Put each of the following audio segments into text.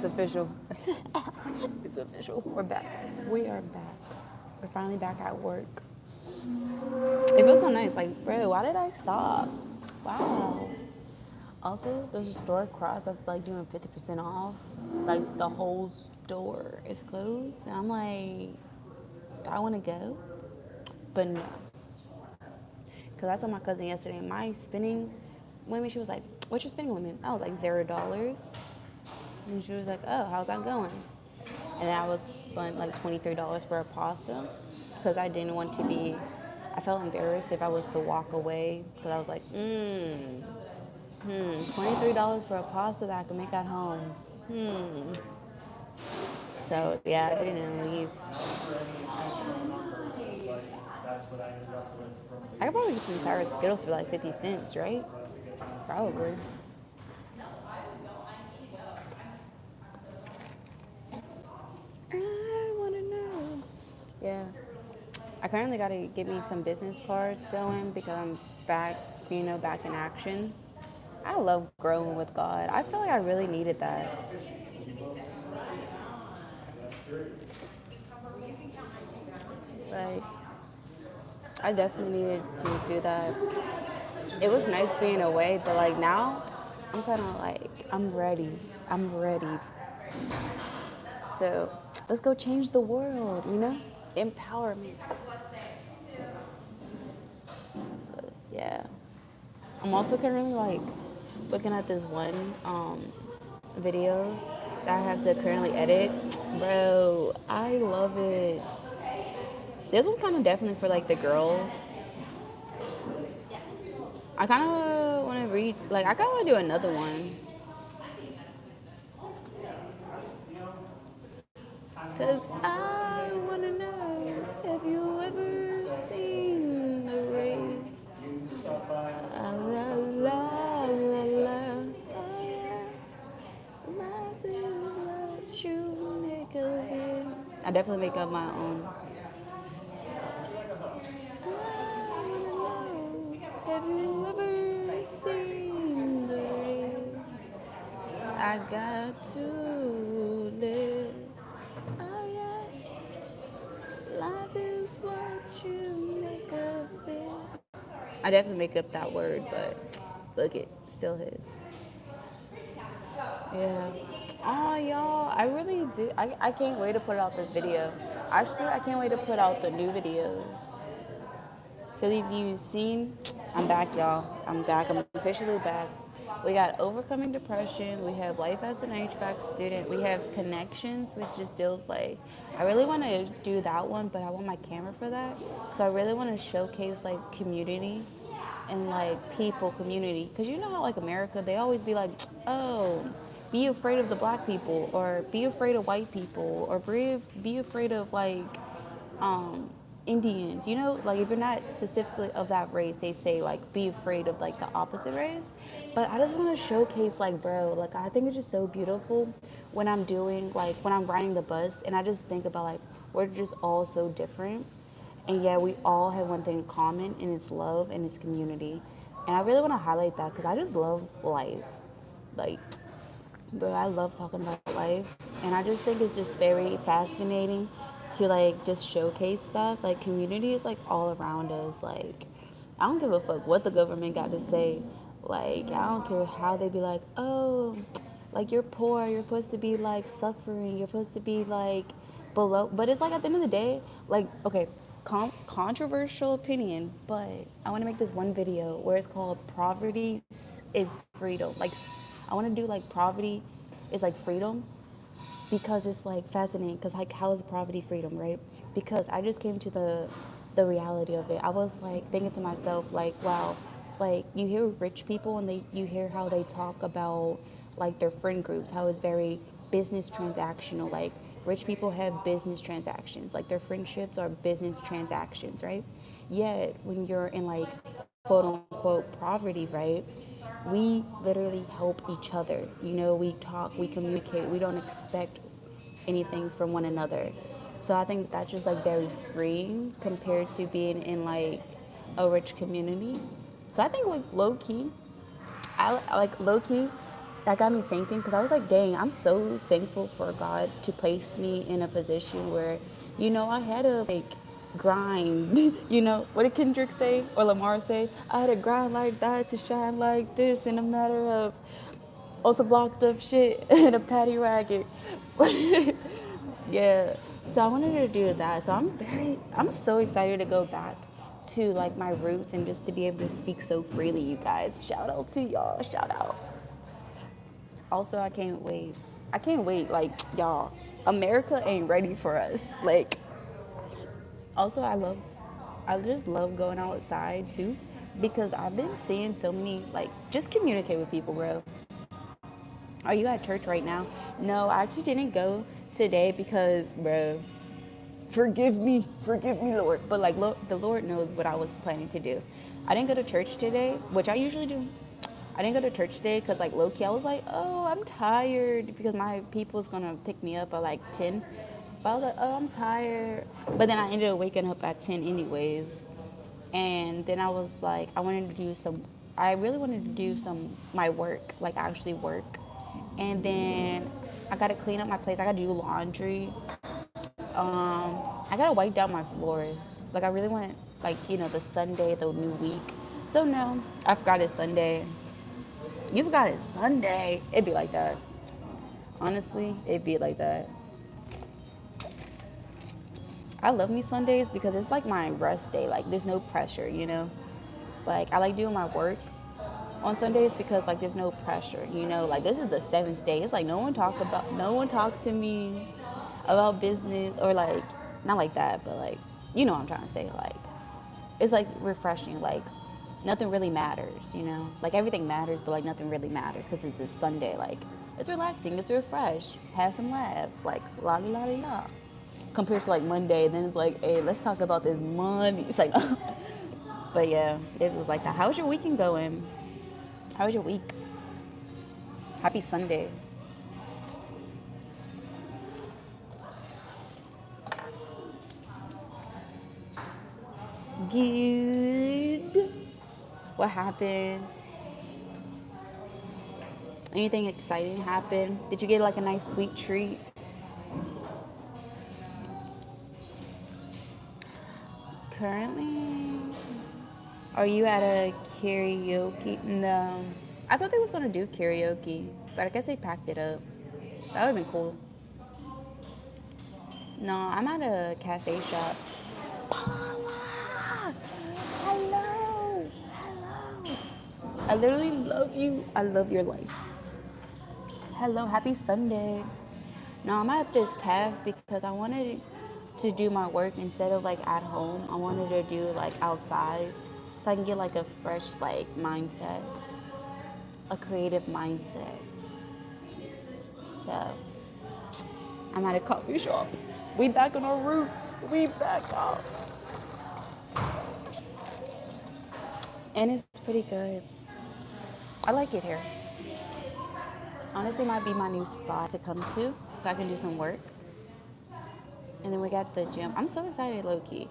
It's official. It's official. We're back. We are back. We're finally back at work. It feels so nice. Like, bro, why did I stop? Wow. Also, there's a store across that's like doing 50% off. Like the whole store is closed. And I'm like, do I want to go? But no. Because I told my cousin yesterday, my spending limit, she was like, what's your spending limit? I was like, $0. And she was like, oh, how's that going? And I was spent like $23 for a pasta because I didn't want to be, I felt embarrassed if I was to walk away because I was like, $23 for a pasta that I can make at home. So yeah, I didn't leave. I could probably get some sour Skittles for like 50 cents, right? Probably. I wanna know. Yeah. I currently gotta get me some business cards going because I'm back, back in action. I love growing with God. I feel like I really needed that. Like, I definitely needed to do that. It was nice being away, but like now, I'm kind of like, I'm ready. I'm ready. So let's go change the world. Empowerment. 'Cause, yeah. I'm also currently like looking at this one video that I have to currently edit. Bro, I love it. This one's kind of definitely for like the girls. I kind of want to read, like, I kind of want to do another one. Because I want to know, have you ever seen the rain? La la la la la. Oh yeah. Love's what you make of it. I definitely make up my own. Have you ever seen the rain? I got to live. Oh yeah, life is what you make of it. I definitely make up that word, but look it, still hits. Yeah. Oh y'all, I really do. I can't wait to put out this video. Actually, I can't wait to put out the new videos. Because if you've seen, I'm back, y'all. I'm back. I'm officially back. We got Overcoming Depression. We have Life as an HVAC Student. We have Connections, which just deals like, I really want to do that one, but I want my camera for that. Because I really want to showcase like community and like people, community. Because you know how like America, they always be like, oh, be afraid of the black people or be afraid of white people or be afraid of like um, Indians, like if you're not specifically of that race, they say like be afraid of like the opposite race. But I just want to showcase like, bro, like I think it's just so beautiful when I'm doing like when I'm riding the bus and I just think about like we're just all so different. And yeah, we all have one thing in common and it's love and it's community. And I really want to highlight that because I just love life. Like, bro, I love talking about life, and I just think it's just very fascinating to like just showcase stuff. Like community is like all around us. Like, I don't give a fuck what the government got to say. Like, I don't care how they be like, oh, like you're poor, you're supposed to be like suffering, you're supposed to be like below. But it's like at the end of the day, like, okay, controversial opinion, but I want to make this one video where it's called "Poverty is Freedom." Like, I want to do like poverty is like freedom because it's like fascinating. Because like, how is poverty freedom, right? Because I just came to the reality of it. I was like thinking to myself, like, wow, like you hear rich people and you hear how they talk about like their friend groups, how it's very business transactional. Like rich people have business transactions, like their friendships are business transactions, right? Yet when you're in like quote unquote poverty, right? We literally help each other. We talk, we communicate, we don't expect anything from one another. So I think that's just like very freeing compared to being in like a rich community. So I think like low key, I like low key. that got me thinking because I was like, dang, I'm so thankful for God to place me in a position where, I had to like grind. What did Kendrick say or Lamar say? I had to grind like that to shine like this in a matter of also blocked up shit in a patty racket. Yeah. So I wanted to do that. So I'm so excited to go back to like my roots and just to be able to speak so freely, you guys. Shout out to y'all. Shout out. Also, I can't wait. I can't wait. Like, y'all, America ain't ready for us. Like, also, I just love going outside too because I've been seeing so many, like, just communicate with people, bro. Are you at church right now? No, I actually didn't go today because, bro, forgive me, Lord. But like, the Lord knows what I was planning to do. I didn't go to church today, which I usually do. I didn't go to church today because, like, low key, I was like, oh, I'm tired because my people's gonna pick me up at like 10. But I was like, oh, I'm tired. But then I ended up waking up at 10 anyways. And then I was like, I really wanted to do my work, like actually work. And then I gotta clean up my place. I gotta do laundry. I gotta wipe down my floors. Like I really want, like the Sunday, the new week. So no, I forgot it's Sunday. You forgot it's Sunday. It'd be like that. Honestly, it'd be like that. I love me Sundays because it's like my rest day. Like there's no pressure. Like I like doing my work on Sundays because like there's no pressure. Like this is the seventh day. It's like no one talked to me about business or like not like that, but like what I'm trying to say. Like it's like refreshing. Like nothing really matters. Like everything matters, but like nothing really matters because it's a Sunday. Like it's relaxing, it's refresh, have some laughs, like la la la la. Compared to like Monday, then it's like, hey, let's talk about this money. It's like, but yeah, it was like that. How's your weekend going? How was your week? Happy Sunday. Good. What happened? Anything exciting happen? Did you get like a nice sweet treat? Currently, are you at a karaoke? No. I thought they was gonna do karaoke, but I guess they packed it up. That would've been cool. No, I'm at a cafe shop. Paula! Hello! Hello! I literally love you. I love your life. Hello, happy Sunday. No, I'm at this cafe because I wanted to do my work instead of like at home. I wanted to do like outside so I can get like a fresh like mindset, a creative mindset. So I'm at a coffee shop. We back on our roots. We back up. And it's pretty good. I like it here. Honestly, might be my new spot to come to so I can do some work. And then we got the gym. I'm so excited, low-key.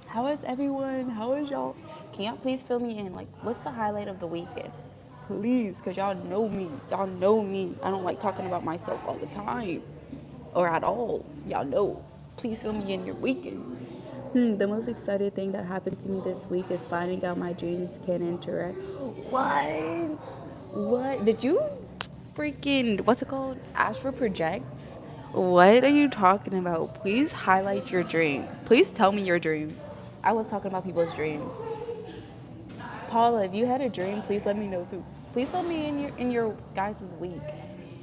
How is everyone? How is y'all? Can y'all please fill me in? Like, what's the highlight of the weekend? Please, because y'all know me. Y'all know me. I don't like talking about myself all the time or at all. Y'all know. Please fill me in your weekend. The most exciting thing that happened to me this week is finding out my dreams can interact. What? What? Did you freaking, what's it called? Astral projects? What are you talking about? Please highlight your dream. Please tell me your dream. I love talking about people's dreams. Paula, if you had a dream, please let me know too. Please fill me in your guys' week.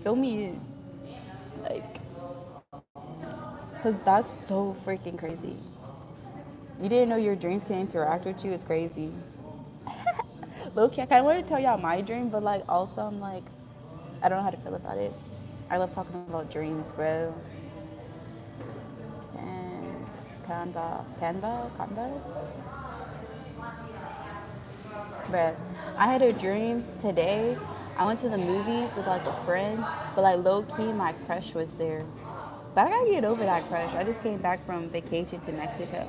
Fill me in. Like, cause that's so freaking crazy. You didn't know your dreams can interact with you. It's crazy. Low-key, I kind of want to tell y'all my dream, but like also I'm like, I don't know how to feel about it. I love talking about dreams, bro. And Canvas. But I had a dream today. I went to the movies with like a friend, but like low key, my crush was there. But I gotta get over that crush. I just came back from vacation to Mexico.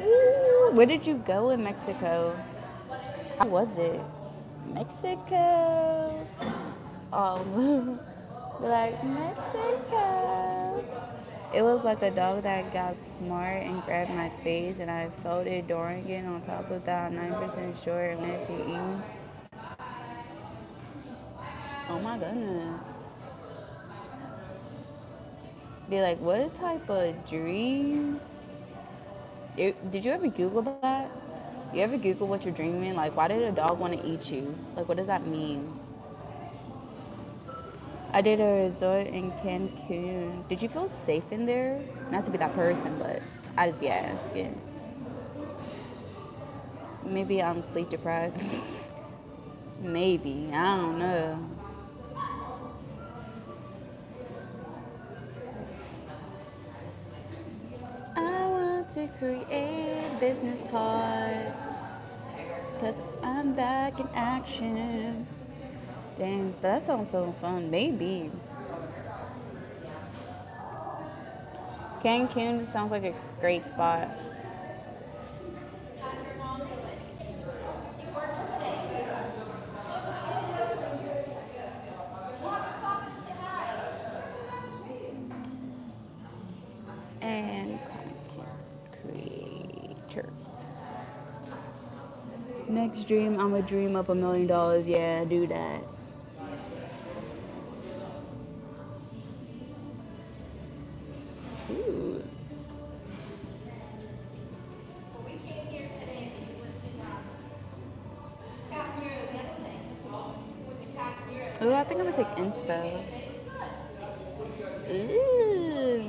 Ooh, where did you go in Mexico? How was it? Mexico. be like, Mexico. It was like a dog that got smart and grabbed my face, and I felt it during it. On top of that, I'm 9% sure it went to eat. Oh my goodness. Be like, what type of dream? Did you ever Google that? You ever Google what you're dreaming? Like, why did a dog want to eat you? Like, what does that mean? I did a resort in Cancun. Did you feel safe in there? Not to be that person, but I just be asking. Maybe I'm sleep deprived. Maybe. I don't know. I want to create business cards. Cause I'm back in action. Dang, that sounds so fun. Maybe. Cancun sounds like a great spot. And content creator. Next dream, I'm gonna dream up $1 million. Yeah, do that. Ooh. Ooh, I think I'm gonna take inspo. Ooh.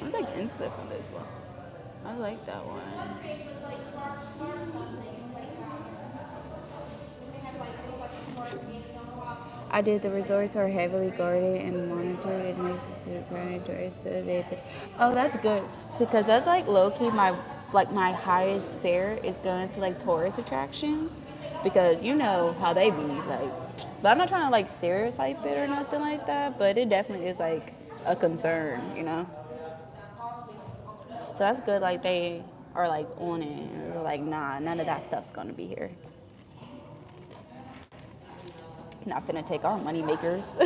I'm gonna take inspo from this one. I like that one. I did. The resorts are heavily guarded and monitored. It makes it super predatory, so they. Oh, that's good. See, because that's like low key my highest fare is going to like tourist attractions, because you know how they be like. But I'm not trying to like stereotype it or nothing like that. But it definitely is like a concern, you know. So that's good. Like they are like on it. They're like, nah, none of that stuff's gonna be here. Not gonna take our money makers.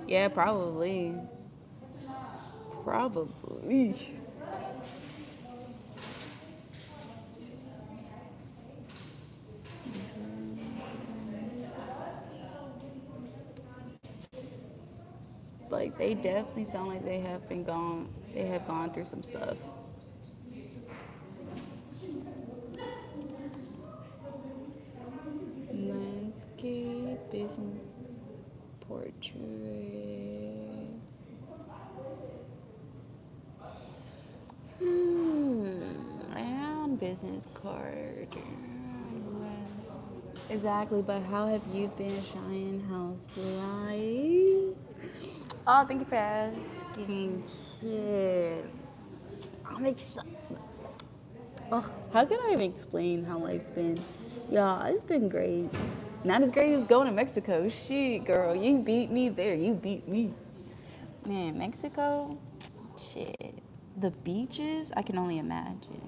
Yeah, probably. Probably. Like they definitely sound like they have gone through some stuff. Landscape, business, portrait. And business card. Exactly, but how have you been, Cheyenne? How's life? Oh, thank you for asking. Shit. I'm excited. Oh, how can I even explain how life's been? Yeah, it's been great. Not as great as going to Mexico. Shit, girl, you beat me there. You beat me. Man, Mexico, shit. The beaches, I can only imagine.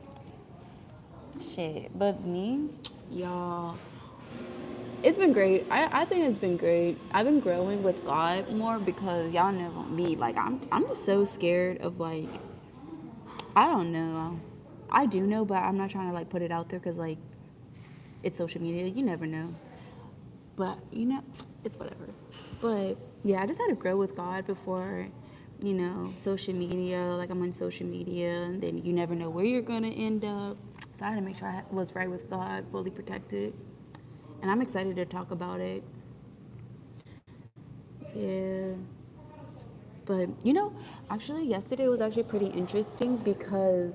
Shit, but me, y'all, it's been great. I think it's been great. I've been growing with God more because y'all know me. Like I'm just so scared of like I don't know. I do know, but I'm not trying to like put it out there because like it's social media. You never know. But you know, it's whatever. But yeah, I just had to grow with God before, social media. Like I'm on social media, and then you never know where you're gonna end up. So I had to make sure I was right with God, fully protected. And I'm excited to talk about it. Yeah. But actually yesterday was actually pretty interesting because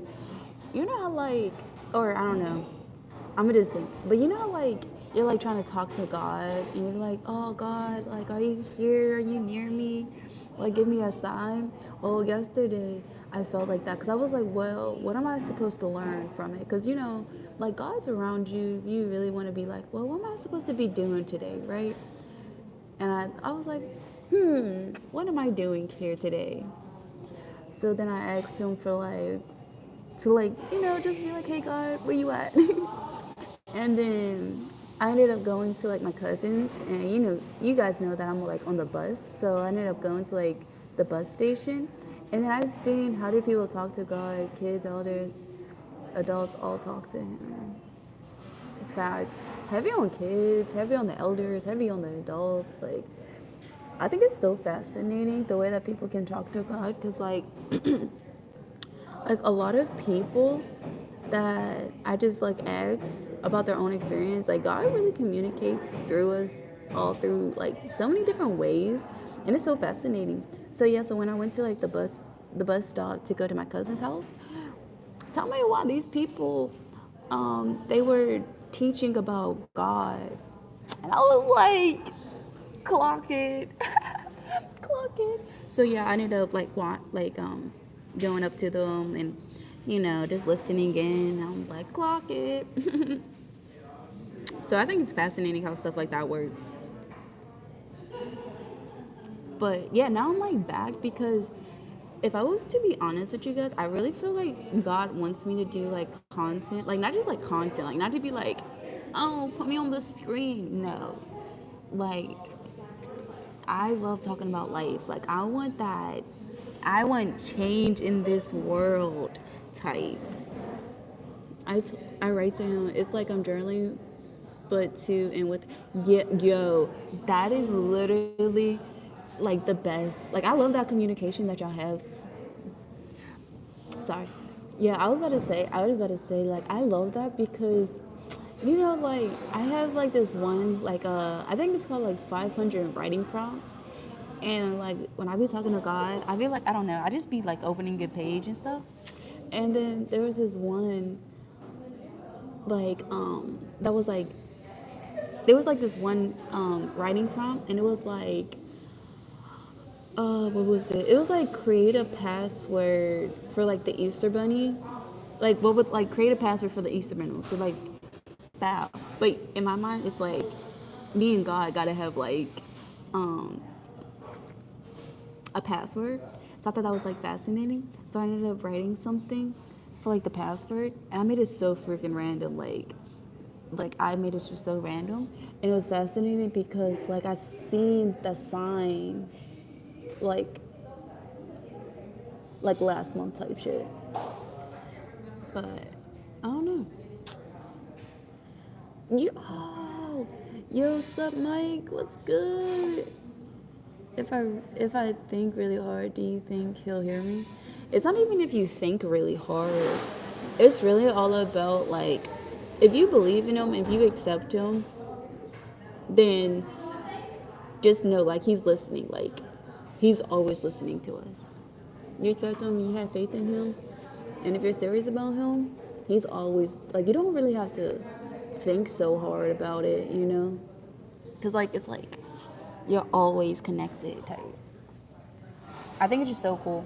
you know how like or I don't know. I'm gonna just think. But you know how like you're like trying to talk to God and you're like, oh God, like are you here? Are you near me? Like give me a sign. Well, yesterday I felt like that because I was like, well, what am I supposed to learn from it? Because like God's around you, really want to be like, well, what am I supposed to be doing today, right? And I was like, what am I doing here today? So then I asked him for like, to like, just be like, hey God, where you at? And then I ended up going to like my cousins, and you guys know that I'm like on the bus, so I ended up going to like the bus station, and then I seen how do people talk to God, kids, elders, adults all talk to Him. Facts, heavy on kids, heavy on the elders, heavy on the adults. Like, I think it's so fascinating the way that people can talk to God, because like a lot of people that I just like ask about their own experience, like God really communicates through us all through like so many different ways, and it's so fascinating. So yeah, so when I went to like the bus stop to go to my cousin's house, tell me why these people they were teaching about God, and I was like, clock it. Clock it. So yeah, I ended up going up to them and just listening in. I'm like, clock it. So I think it's fascinating how stuff like that works. But yeah, now I'm like back because if I was to be honest with you guys, I really feel like God wants me to do like content, like not just like content, like not to be like, oh, put me on the screen. No, like I love talking about life. Like I want that. I want change in this world type. I write to him. It's like I'm journaling, but to and with yo, that is literally like the best. Like I love that communication that y'all have. Sorry. Yeah, I was about to say, like, I love that because, like, I have, like, this one, like, I think it's called, like, 500 writing prompts. And, like, when I be talking to God, I be like, I don't know, I just be, like, opening a page and stuff. And then there was this one, like, that was, like, there was, like, this one writing prompt, and it was, like, what was it? It was like create a password for like the Easter Bunny. Like what would like create a password for the Easter Bunny? So like bow. But in my mind, it's like me and God gotta have like um a password. So I thought that was like fascinating. So I ended up writing something for like the password, and I made it so freaking random. Like I made it just so random, and it was fascinating because like I seen the sign like last month type shit. But I don't know. Yo, what's up, Mike? What's good? If I think really hard, do you think he'll hear me? It's not even if you think really hard. It's really all about like, if you believe in him, if you accept him, then just know like he's listening. Like he's always listening to us. You accept him, you have faith in him, and if you're serious about him, he's always like you don't really have to think so hard about it. Because like it's like you're always connected type. I think it's just so cool.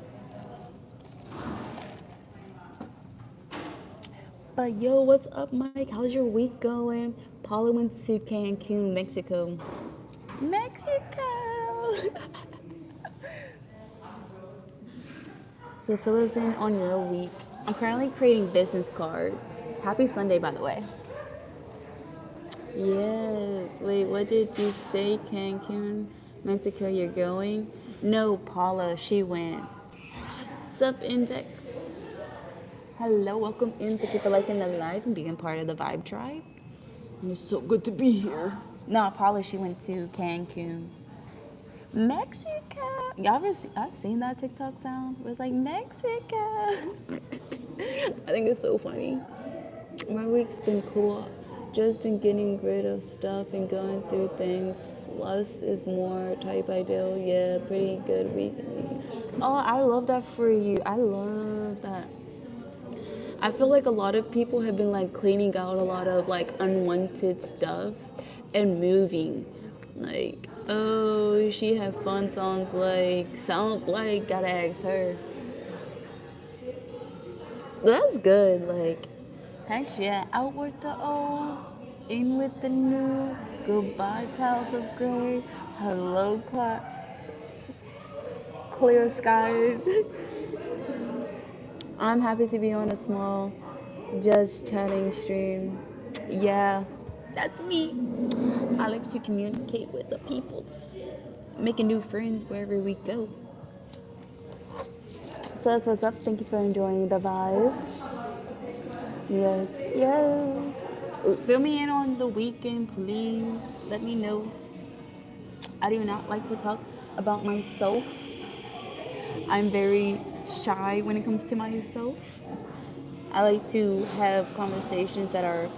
But yo, what's up, Mike? How's your week going? Paula went to Cancun, Mexico. Mexico. So fill us in on your week. I'm currently creating business cards. Happy Sunday, by the way. Yes. Wait, what did you say, Cancun, Mexico? You're going? No, Paula. She went. Sup, Index. Hello, welcome in. Thank you for liking the live and being part of the Vibe Tribe. It's so good to be here. No, Paula, she went to Cancun. Mexico. I've seen that TikTok sound. It was like Mexico. I think it's so funny. My week's been cool. Just been getting rid of stuff and going through things. Less is more type ideal. Yeah, pretty good week. Oh, I love that for you. I love that. I feel like a lot of people have been like cleaning out a lot of like unwanted stuff and moving. Like, oh, she had fun songs like sound like gotta ask her. That's good. Like, heck yeah, out with the old, in with the new. Goodbye, clouds of gray. Hello, cloud. clear skies. I'm happy to be on a small, just chatting stream. Yeah, that's me. I like to communicate with the peoples, making new friends wherever we go. So that's what's up. Thank you for enjoying the vibe. Yes, yes. Fill me in on the weekend, please. Let me know. I do not like to talk about myself. I'm very shy when it comes to myself. I like to have conversations that are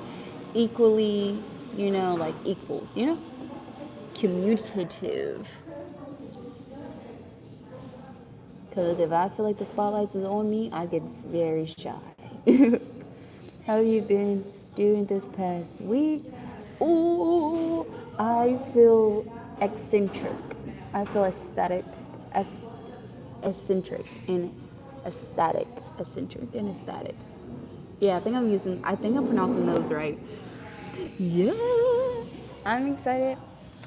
equally, like equals, commutative. Because if I feel like the spotlight is on me, I get very shy. How have you been doing this past week? Ooh, I feel eccentric. I feel eccentric and eccentric. Yeah, I think I'm pronouncing those right. Yes, I'm excited.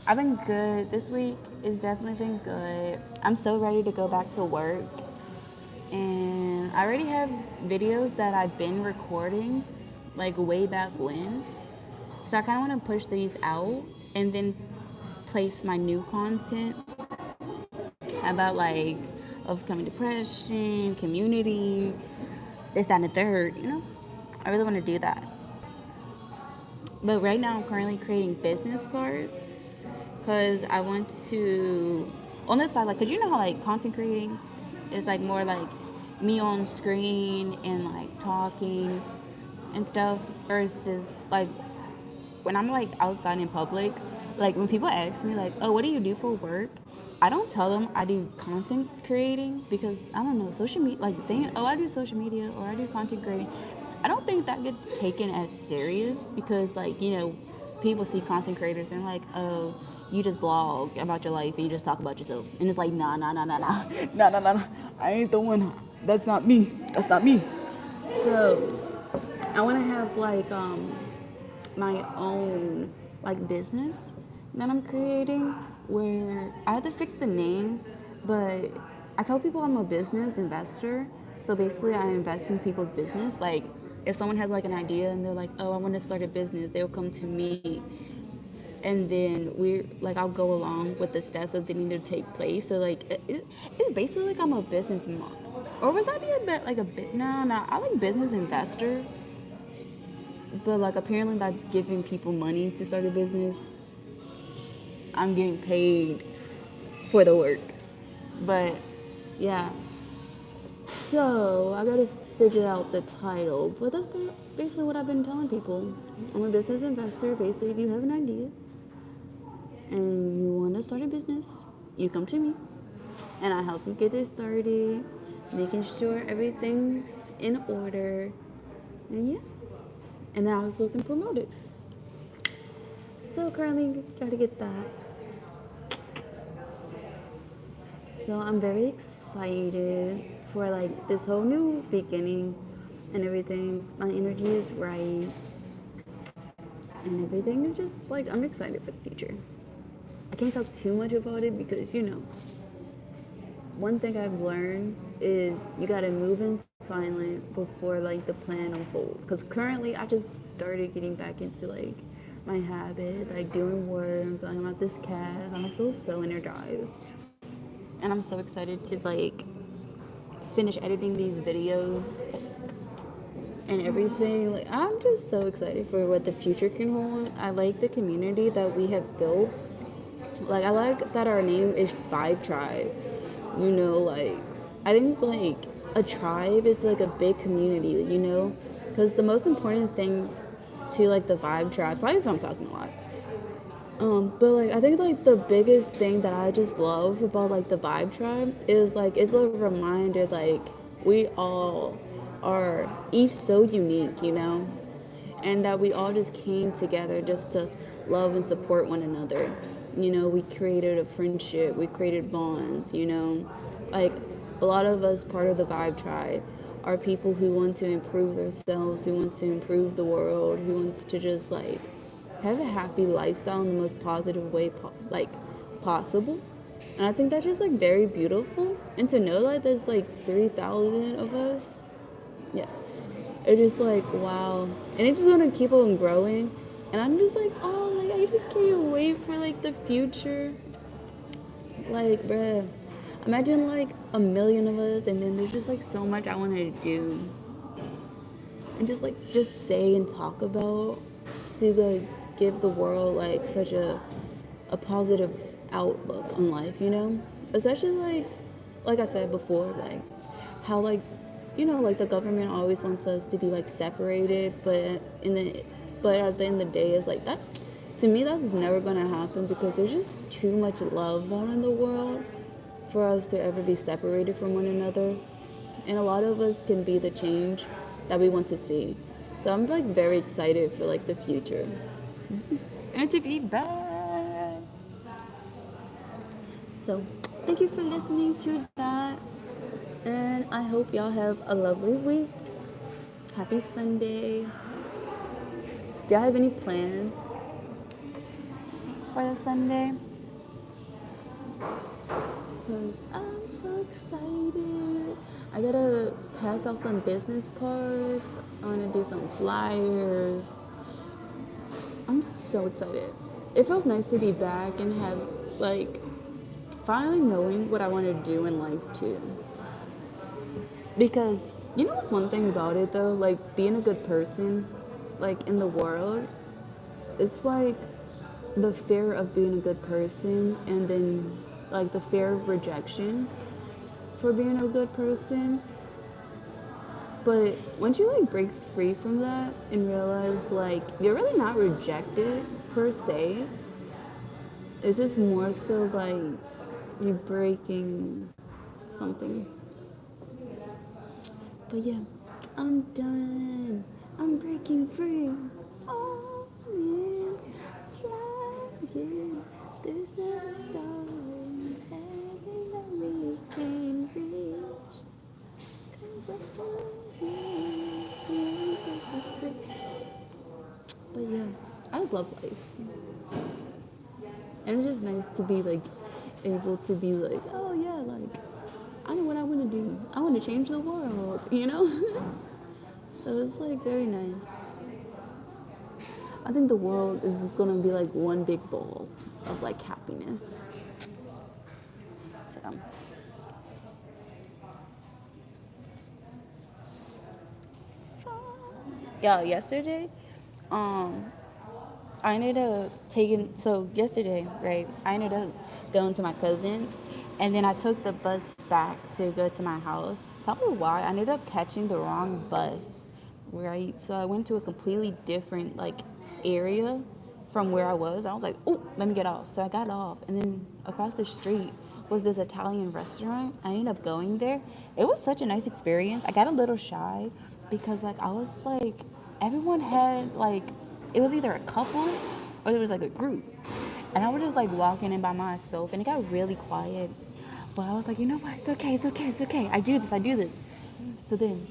I've been good. This week has definitely been good. I'm so ready to go back to work. And I already have videos that I've been recording, like way back when. So I kind of want to push these out and then place my new content about like overcoming depression, community, this, that, and the third, I really want to do that. But right now I'm currently creating business cards because I want to, on this side, like, because you know how like content creating is like more like me on screen and like talking and stuff versus like when I'm like outside in public, like when people ask me like, oh, what do you do for work? I don't tell them I do content creating because I don't know, social media, like saying, oh, I do social media or I do content creating. I don't think that gets taken as serious because like, people see content creators and like, oh, you just vlog about your life and you just talk about yourself. And it's like, nah. Nah. I ain't the one. That's not me. So I want to have like, my own like business that I'm creating where I had to fix the name, but I tell people I'm a business investor. So basically I invest in people's business. Like if someone has like an idea and they're like, oh, I want to start a business, they'll come to me and then I'll go along with the steps that they need to take place. So like it's basically like I'm a business mom. Or was that be a bit like a bit? No, I like business investor. But like apparently that's giving people money to start a business. I'm getting paid for the work. But yeah. So I gotta figure out the title. But that's basically what I've been telling people. I'm a business investor. Basically, if you have an idea and you want to start a business, you come to me and I help you get it started, making sure everything's in order. And yeah. And then I was looking promoted. So currently gotta get that. So I'm very excited for like this whole new beginning and everything. My energy is right. And everything is just like I'm excited for the future. I can't talk too much about it because one thing I've learned is you gotta move in silent before like the plan unfolds. Cause currently I just started getting back into like my habit, like doing work, talking about this cast, and I feel so energized. And I'm so excited to like finish editing these videos and everything. Like I'm just so excited for what the future can hold. I like the community that we have built. Like I like that our name is Vibe Tribe. Like I think like a tribe is like a big community, because the most important thing to like the Vibe Tribe. Sorry if I'm talking a lot. But like I think like the biggest thing that I just love about like the Vibe Tribe is like it's a reminder like we all are each so unique, and that we all just came together just to love and support one another. We created a friendship, we created bonds, like a lot of us part of the Vibe Tribe are people who want to improve themselves, who wants to improve the world, who wants to just like have a happy lifestyle in the most positive way possible. And I think that's just like very beautiful. And to know that there's like 3,000 of us, yeah, it's just like wow. And it's just gonna keep on growing. And I'm just like, oh, like I just can't wait for like the future. Like, bruh, imagine like a million of us, and then there's just like so much I want to do, and just say and talk about to like give the world like such a positive outlook on life, you know? Especially like I said before, like how like like the government always wants us to be like separated, but at the end of the day it's like that to me that's never gonna happen because there's just too much love out in the world for us to ever be separated from one another. And a lot of us can be the change that we want to see. So I'm like very excited for like the future. And to be back. So thank you for listening to that. And I hope y'all have a lovely week. Happy Sunday. Do y'all have any plans for the Sunday? Because I'm so excited. I gotta pass out some business cards. I wanna do some flyers. I'm so excited. It feels nice to be back and have like finally knowing what I want to do in life too. Because what's one thing about it though, like being a good person, like in the world, it's like the fear of being a good person and then like the fear of rejection for being a good person. But once you like break free from that and realize like you're really not rejected per se, it's just more so like you breaking something. But yeah, I'm done. I'm breaking free. Oh man, flying. There's not a star in heaven that we can reach. 'Cause we're flying. But yeah, I just love life. And it's just nice to be like able to be like, oh yeah, like I know what I want to do. I want to change the world, you know? So it's like very nice. I think the world is just gonna be like one big bowl of like happiness. So yeah, yesterday, um, I ended up yesterday, right? I ended up going to my cousin's, and then I took the bus back to go to my house. Tell me why I ended up catching the wrong bus, right? So I went to a completely different like area from where I was. I was like, oh, let me get off. So I got off, and then across the street was this Italian restaurant. I ended up going there. It was such a nice experience. I got a little shy because like I was like everyone had like it was either a couple or it was like a group. And I was just like walking in by myself and it got really quiet. But I was like, you know what? It's okay, it's okay, it's okay. I do this. So then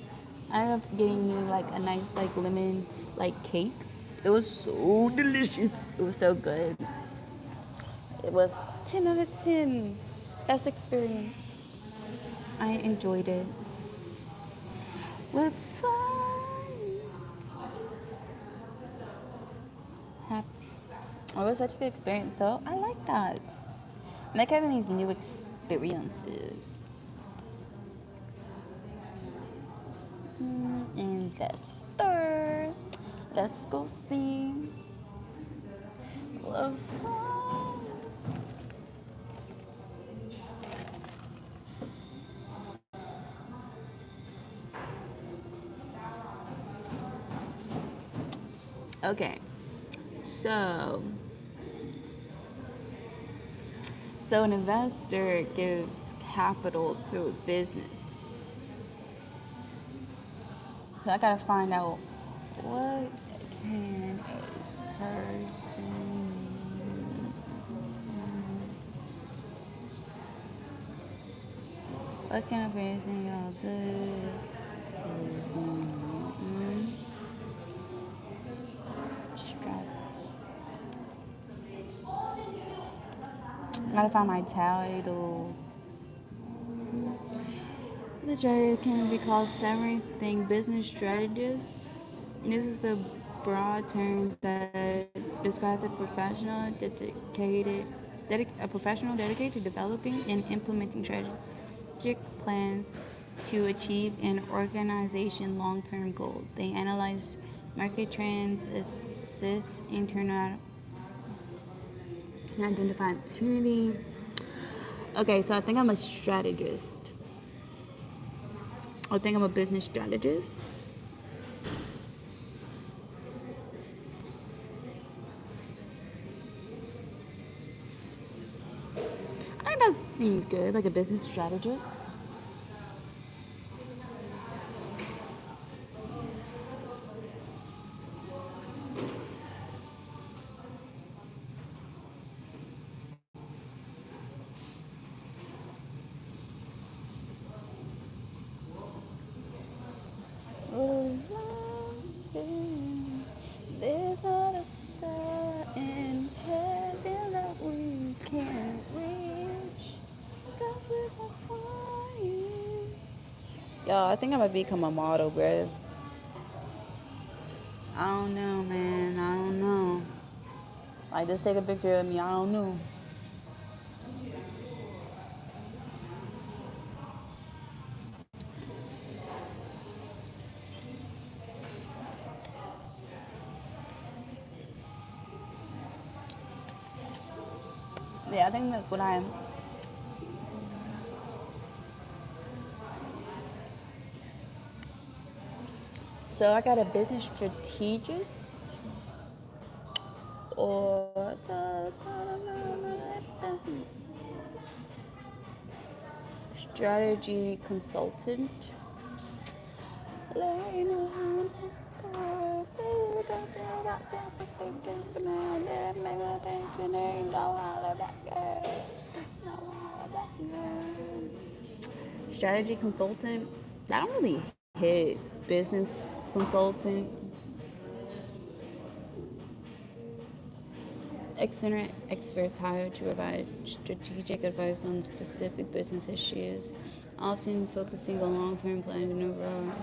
I ended up getting me like a nice like lemon like cake. It was so delicious. It was so good. It was 10 out of 10. Best experience. I enjoyed it. With fun. Happy. It was such a good experience. So I like that. I like having these new experiences. Investor. Let's go see. Love fun. Okay. So an investor gives capital to a business. So I gotta find out what can a person what can a person y'all do? Strats. I gotta find my title. The strategist can be called everything business strategist. This is the broad term that describes a professional dedicated to developing and implementing strategic plans to achieve an organization long-term goal. They analyze market trends, assist internal and identify opportunity. Okay, so I think I'm a strategist. I think I'm a business strategist. I think that seems good, like a business strategist. There's not a star in heaven that we can't reach. 'Cause we will find. Yo, I think I'm gonna become a model, bruh. I don't know, man. I don't know. Like, just take a picture of me. I don't know. Yeah, I think that's what I am. So I got a business strategist or the strategy consultant. Strategy consultant. I don't really hit business consultant. External experts hired to provide strategic advice on specific business issues, often focusing on long-term planning and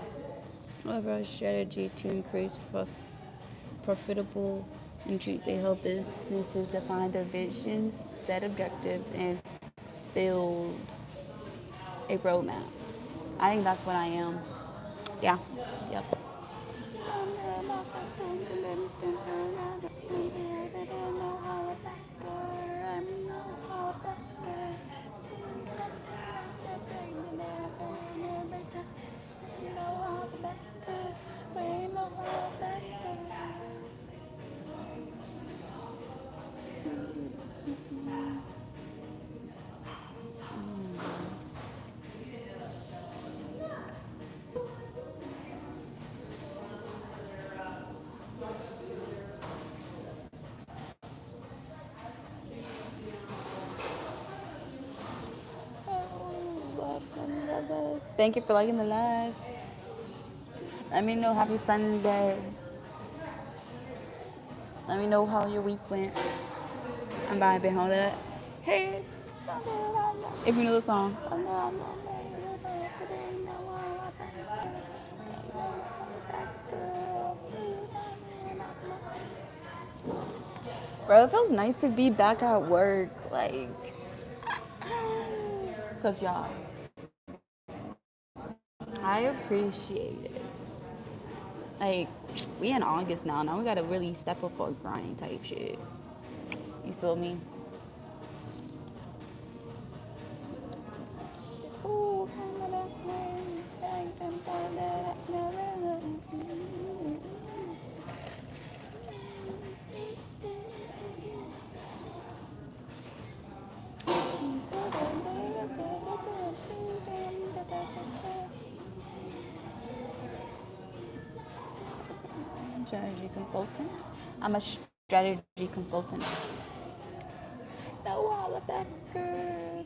overall strategy to increase profitable entry. They help businesses define their visions, set objectives, and build a roadmap. I think that's what I am. Yeah. Yep. Thank you for liking the live. Let me know. Happy Sunday. Let me know how your week went. I'm vibing. Hold up. Hey. If you know the song. Bro, it feels nice to be back at work. Like, because y'all, I appreciate it. Like, we in August now. Now we gotta really step up our grind type shit. You feel me? Strategy consultant. I'm a strategy consultant. Know all about girl.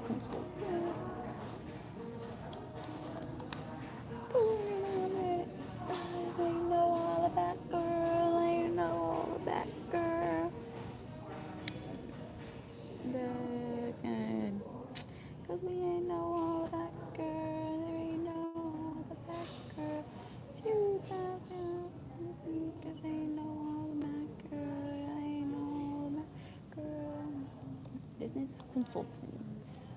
Consultant. back and cause we ain't know all that girl, there ain't no all that girl. Few times, cause ain't no all that girl, ain't no all that girl. Business consultants.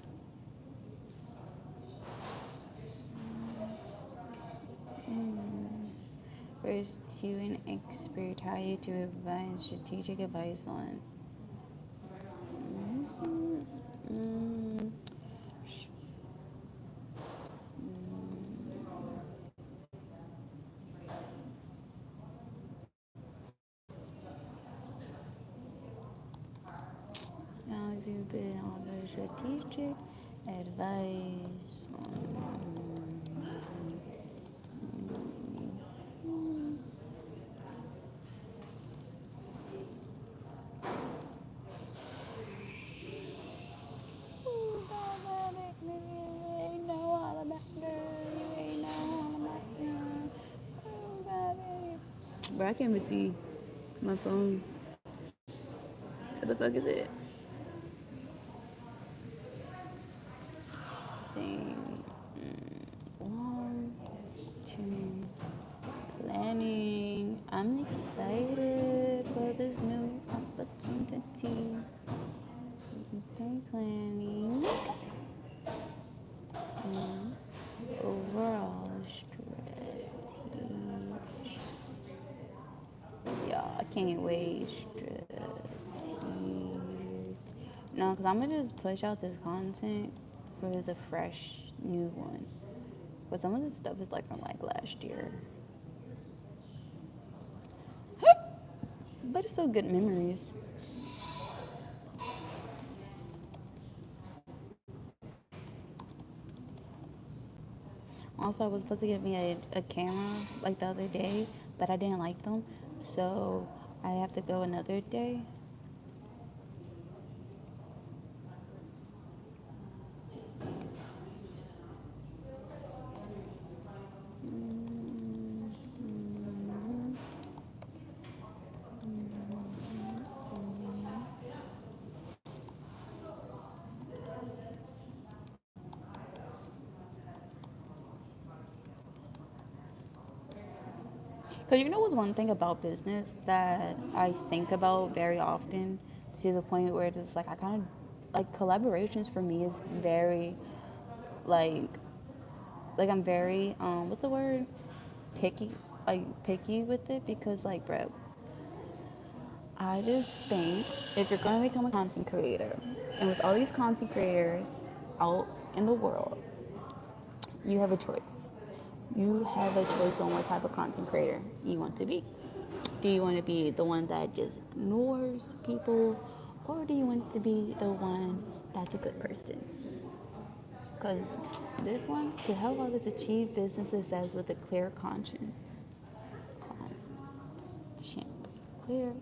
First, to an expert hired to provide strategic advice on. Mm, Now, if you've been on the strategic advice Bro, I can't even see my phone. What the fuck is it? Same long term planning. I'm excited for this new opportunity. Long-term planning and overall strategy. Yeah, I can't wait. No, because I'm going to just push out this content for the fresh new one. But some of this stuff is like from like last year. But it's so good memories. Also, I was supposed to get me a camera like the other day, but I didn't like them. So I have to go another day. Because you know what's one thing about business that I think about very often to the point where it's just like I kind of like collaborations for me is very like I'm very what's the word, picky, like picky with it because like bro, I just think if you're going to become a content creator and with all these content creators out in the world, you have a choice. You have a choice on what type of content creator you want to be. Do you want to be the one that just ignores people, or do you want to be the one that's a good person? Because this one, to help others achieve business success with a clear conscience. Clear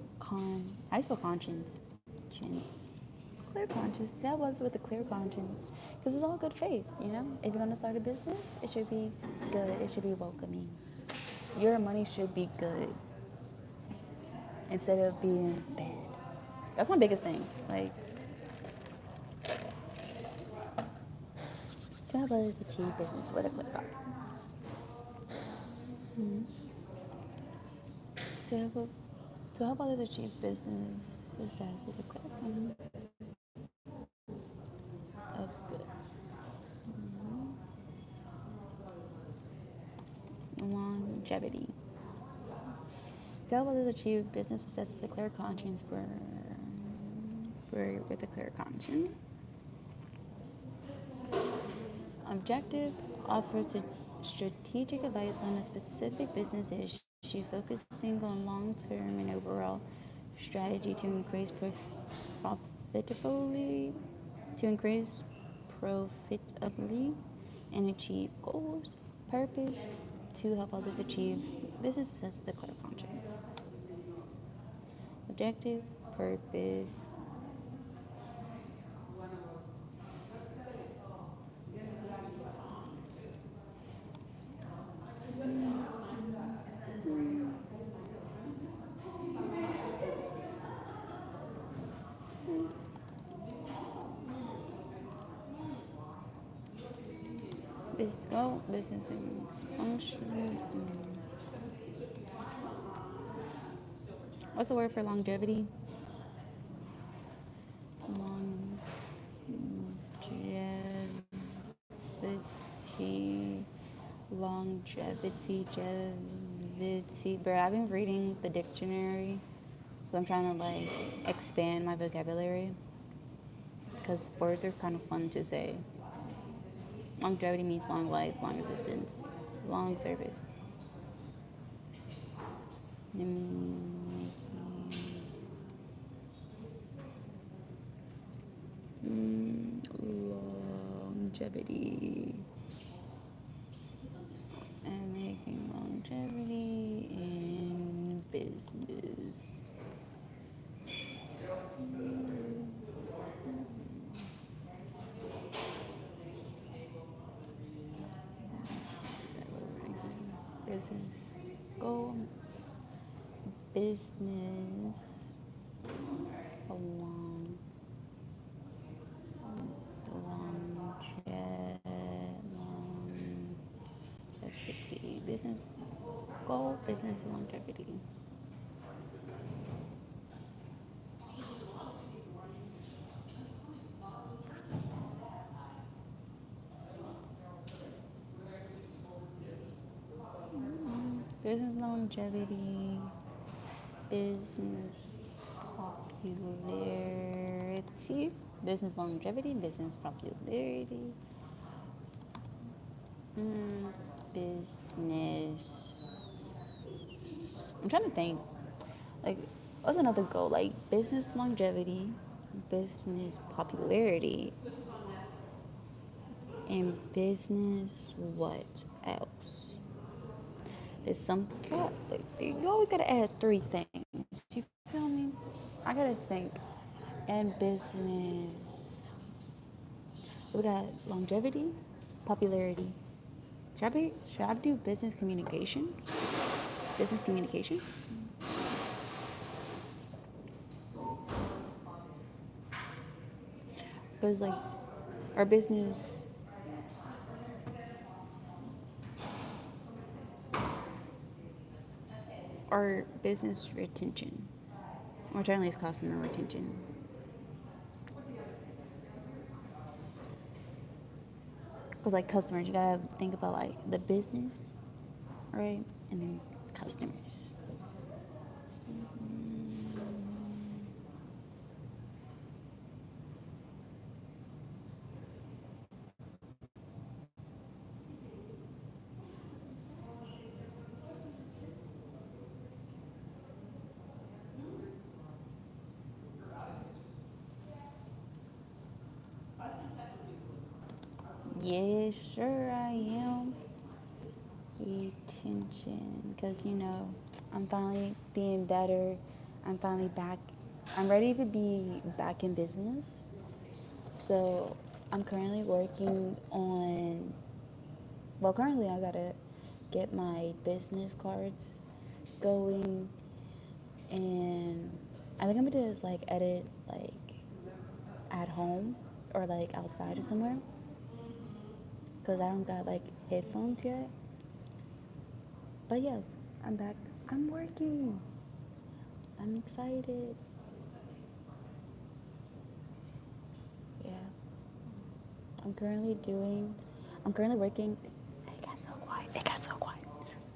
I spell conscience. Chance. Clear conscience. That was with a clear conscience. Because it's all good faith, you know? If you're going to start a business, it should be good. It should be welcoming. Your money should be good instead of being bad. That's my biggest thing. Like, to help others achieve business with a clear conscience. To help, to help others achieve business success with a clear conscience of good. Longevity. To help others achieve business success with a clear conscience with a clear conscience. Objective offers a strategic advice on a specific business issue, focusing on long-term and overall strategy to increase profitably, and achieve goals. Purpose to help others achieve business success with a clear conscience. Objective, purpose. Business and function. What's the word for longevity? Longevity, Bro, I've been reading the dictionary. I'm trying to like expand my vocabulary because words are kind of fun to say. Longevity means long life, long existence, long service. Longevity. And making longevity in business. Business. Go business along longevity. Business goal, business longevity. Business longevity, business popularity, business longevity, business popularity, business. I'm trying to think. Like, what's another goal? Like business longevity, business popularity, and business what else? There's some like you always gotta add 3 things. You feel me? I gotta think. And business. We got longevity, popularity. Should I do business communication? Business communication? Because like our business retention, or generally it's customer retention. Because like customers, you gotta think about like the business, right? And then customers. Yeah, sure I am. Retention, because I'm finally being better. I'm finally back. I'm ready to be back in business. So I'm currently working on. Well, currently I gotta get my business cards going, and I think I'm gonna just like edit like at home or like outside or somewhere, because I don't got like headphones yet. But yes, I'm back. I'm working. I'm excited. Yeah. I'm currently working. It got so quiet.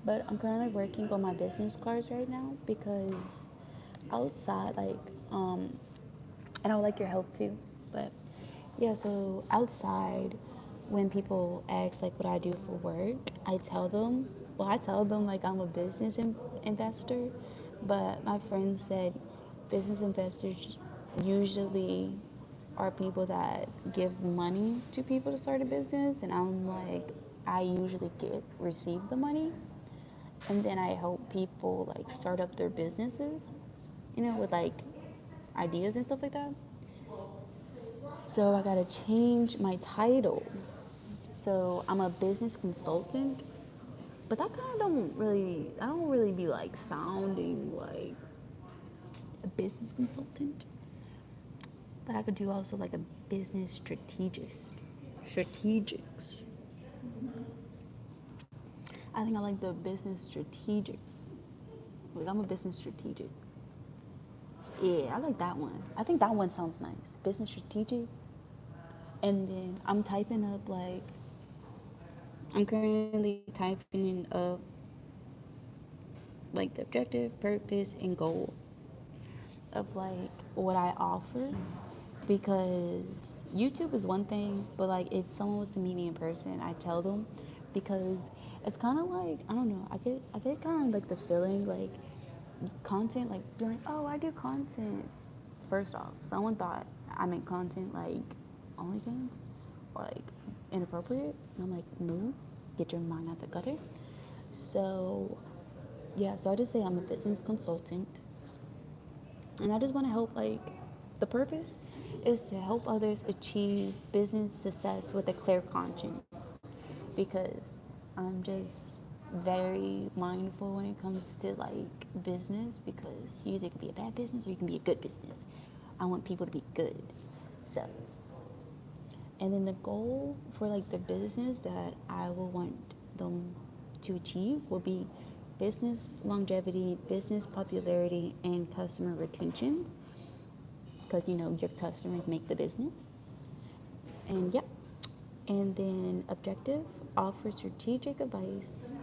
But I'm currently working on my business cards right now because outside, like, and I would like your help too. But yeah, so outside, when people ask like what I do for work, I tell them like I'm a business investor. But my friend said business investors usually are people that give money to people to start a business, and I'm like, I usually receive the money, and then I help people like start up their businesses, with like ideas and stuff like that. So I gotta change my title. So I'm a business consultant, but I don't really be like sounding like a business consultant. But I could do also like a business strategist. Strategics. I think I like the business strategics. Like, I'm a business strategic. Yeah, I like that one. I think that one sounds nice. Business strategic. And then I'm typing up like, I'm currently typing up like the objective, purpose, and goal of like what I offer, because YouTube is one thing, but like if someone was to meet me in person, I tell them, because it's kind of like, I don't know, I get kind of like the feeling like content, like you're like, oh, I do content. First off, someone thought I meant content like OnlyFans or like inappropriate, and I'm like, no, get your mind out the gutter. So yeah, so I just say I'm a business consultant, and I just want to help, like, the purpose is to help others achieve business success with a clear conscience, because I'm just very mindful when it comes to like business, because you either can be a bad business or you can be a good business. I want people to be good. So, and then the goal for like the business that I will want them to achieve will be business longevity, business popularity, and customer retention. Because you know your customers make the business. And yep. And then objective, offer strategic advice.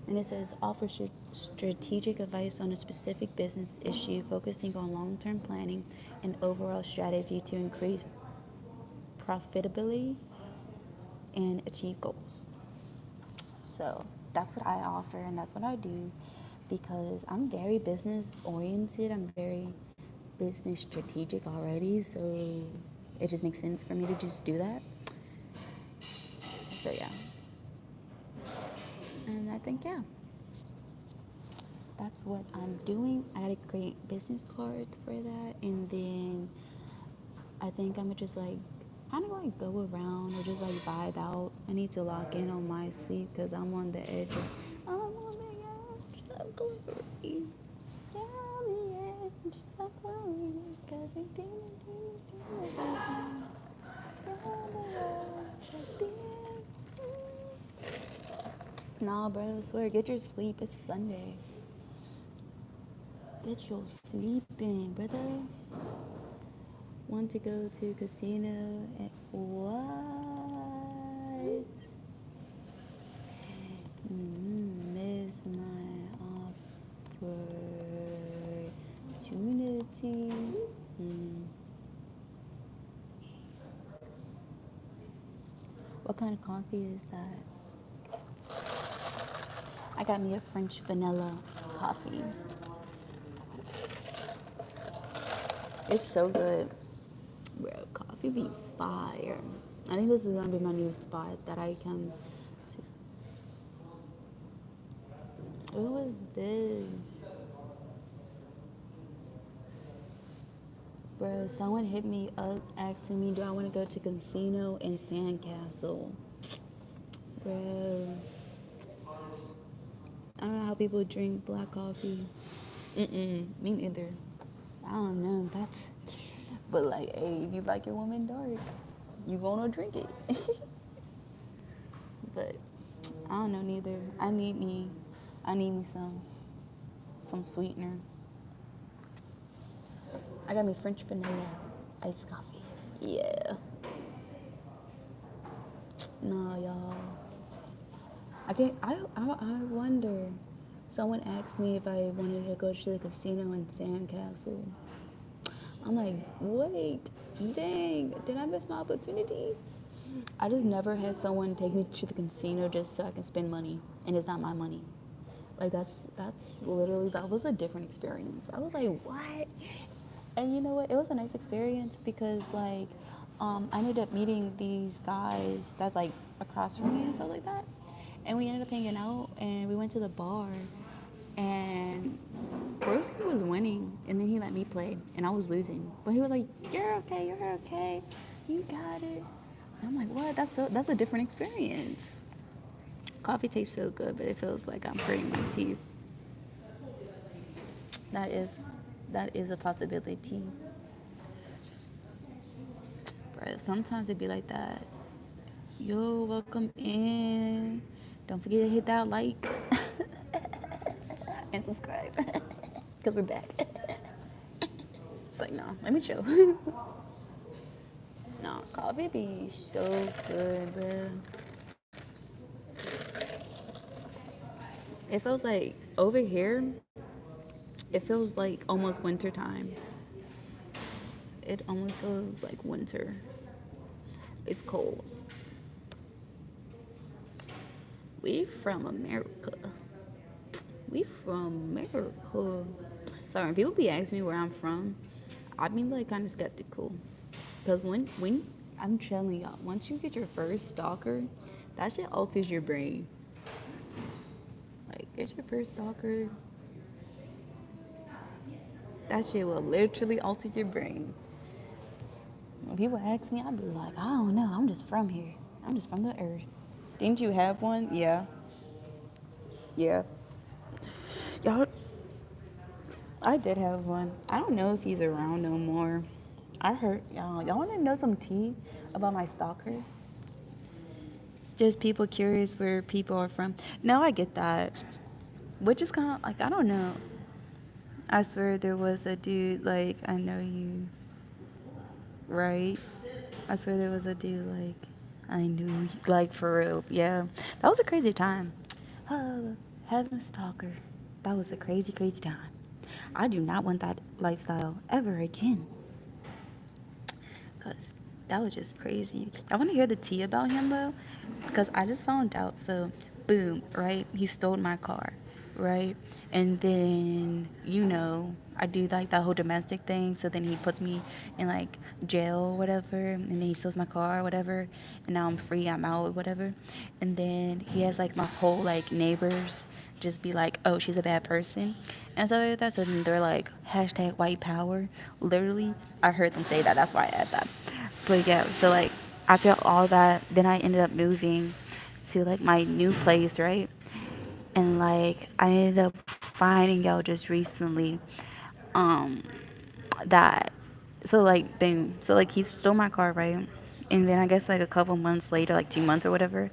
And it says offer strategic advice on a specific business issue, focusing on long-term planning and overall strategy to increase profitability and achieve goals. So that's what I offer, and that's what I do, because I'm very business oriented. I'm very business strategic already, so it just makes sense for me to just do that. So yeah, and I think yeah, that's what I'm doing. I had to create business cards for that, and then I think I'm gonna just like kind of like go around or just like vibe out. I need to lock in on my sleep because I'm on the edge of, I'm on the edge of glory. Yeah, on the edge of glory, because we didn't do it. Nah, bro, I swear, get your sleep. It's Sunday. Get your sleep in, brother. Want to go to casino at what? Miss my opportunity. Mm. What kind of coffee is that? I got me a French vanilla coffee. It's so good. Bro, coffee be fire. I think this is gonna be my new spot that I come to. Who was this? Bro, someone hit me up asking me, do I want to go to casino and sandcastle? Bro, I don't know how people drink black coffee. Me neither. I don't know. That's, but like, hey, if you like your woman dark, you gonna drink it. But I don't know neither. I need me some sweetener. I got me French vanilla iced coffee. Yeah. Nah, y'all. I can't. I wonder. Someone asked me if I wanted to go to the casino in Sandcastle. I'm like, wait, dang, did I miss my opportunity? I just never had someone take me to the casino just so I can spend money, and it's not my money. Like that's literally, that was a different experience. I was like, what? And you know what? It was a nice experience because like I ended up meeting these guys that like across from me and stuff like that, and we ended up hanging out and we went to the bar, and Broski was winning, and then he let me play, and I was losing, but he was like, "You're okay, you got it." And I'm like, "What? That's a different experience." Coffee tastes so good, but it feels like I'm hurting my teeth. That is that is a possibility. Bro, sometimes it be like that. Yo, welcome in. Don't forget to hit that like and subscribe. Because we're back. It's like, no, let me chill. No, coffee be so good, bro. It feels like over here, it feels like almost winter time. It almost feels like winter. It's cold. We from America. We from America. So when people be asking me where I'm from, I be like kind of skeptical. Because when I'm telling y'all, once you get your first stalker, that shit alters your brain. Like, get your first stalker, that shit will literally alter your brain. When people ask me, I be like, I don't know. I'm just from here. I'm just from the earth. Didn't you have one? Yeah. Yeah. Y'all, I did have one. I don't know if he's around no more. I heard, y'all want to know some tea about my stalker? Just people curious where people are from. No, I get that. Which is kind of like, I don't know. I swear there was a dude, like, I know you, right? I swear there was a dude, like, I knew you, like, for real. Yeah. That was a crazy time. Having a stalker. That was a crazy, crazy time. I do not want that lifestyle ever again. Because that was just crazy. I want to hear the tea about him, though, because I just found out. So, boom, right? He stole my car, right? And then, I do like that whole domestic thing. So then he puts me in like jail or whatever. And then he steals my car or whatever. And now I'm free, I'm out or whatever. And then he has like my whole like neighbors just be like, oh, she's a bad person and stuff like that. So then they're like, hashtag white power. Literally, I heard them say that. That's why I add that. But yeah, so like after all that, then I ended up moving to like my new place, right? And like I ended up finding out just recently um that so like boom. So like he stole my car, right? And then I guess like a couple months later, like 2 months or whatever,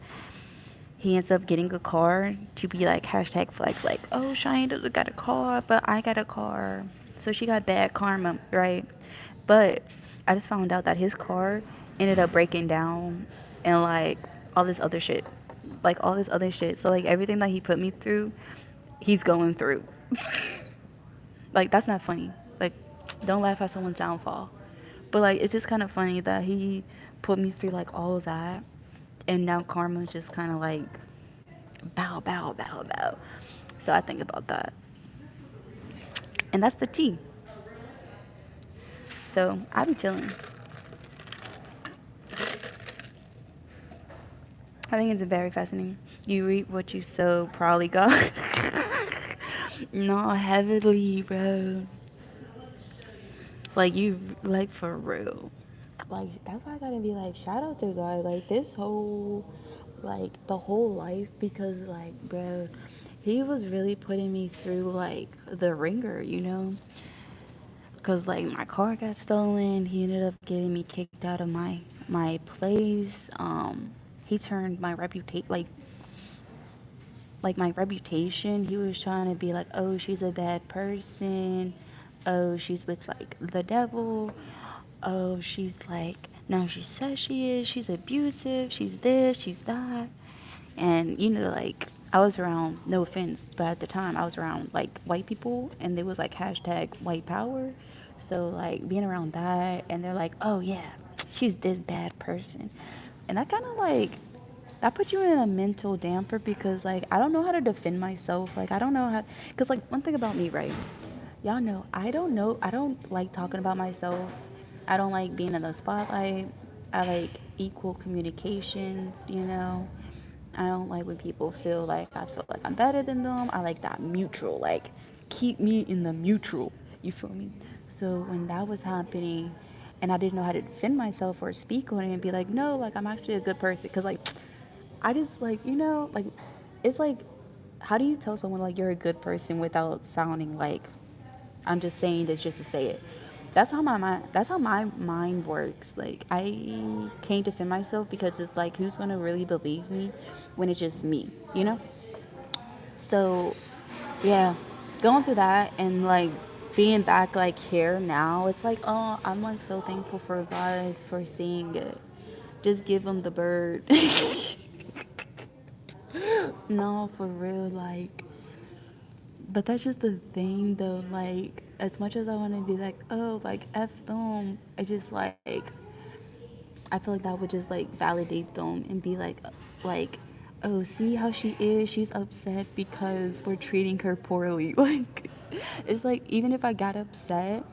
he ends up getting a car to be like hashtag flex, like, oh, Cheyenne doesn't got a car, but I got a car. So she got bad karma, right? But I just found out that his car ended up breaking down and like all this other shit. Like all this other shit. So like everything that he put me through, he's going through. Like that's not funny. Like don't laugh at someone's downfall. But like it's just kind of funny that he put me through like all of that and now karma's just kind of like bow, bow, bow, bow. So I think about that. And that's the tea. So I be chilling. I think it's very fascinating. You reap what you sow, probably God. No, heavily, bro. Like you, like for real. Like that's why I gotta be like, shout out to God. Like this whole, like the whole life, because like, bro, he was really putting me through like the ringer. Cause like my car got stolen. He ended up getting me kicked out of my place. He turned my reputation like my reputation. He was trying to be like, oh, she's a bad person. Oh, she's with like the devil. Oh, she's like, now she says she is. She's abusive. She's this. She's that. And like I was around, no offense, but at the time I was around like white people, and they was like hashtag white power. So like being around that, and they're like, oh yeah, she's this bad person, and that kind of like that puts you in a mental damper because like I don't know how to defend myself. Like I don't know how, because like one thing about me, right? Y'all know I don't like talking about myself. I don't like being in the spotlight. I like equal communications. I don't like when people feel like I feel like I'm better than them. I like that mutual, like keep me in the mutual. You feel me? So when that was happening and I didn't know how to defend myself or speak on it and be like, no, like I'm actually a good person. Cause like I just like, like it's like, how do you tell someone like you're a good person without sounding like I'm just saying this just to say it? that's how my mind works. Like I can't defend myself because it's like who's gonna really believe me when it's just me, you know? So yeah, going through that and like being back like here now, it's like, oh, I'm like so thankful for God for seeing it. Just give him the bird. No, for real, like, but that's just the thing though, like, as much as I want to be like, oh, like, F them, it's just like, I feel like that would just like validate them and be like, oh, see how she is? She's upset because we're treating her poorly. Like, it's like, even if I got upset,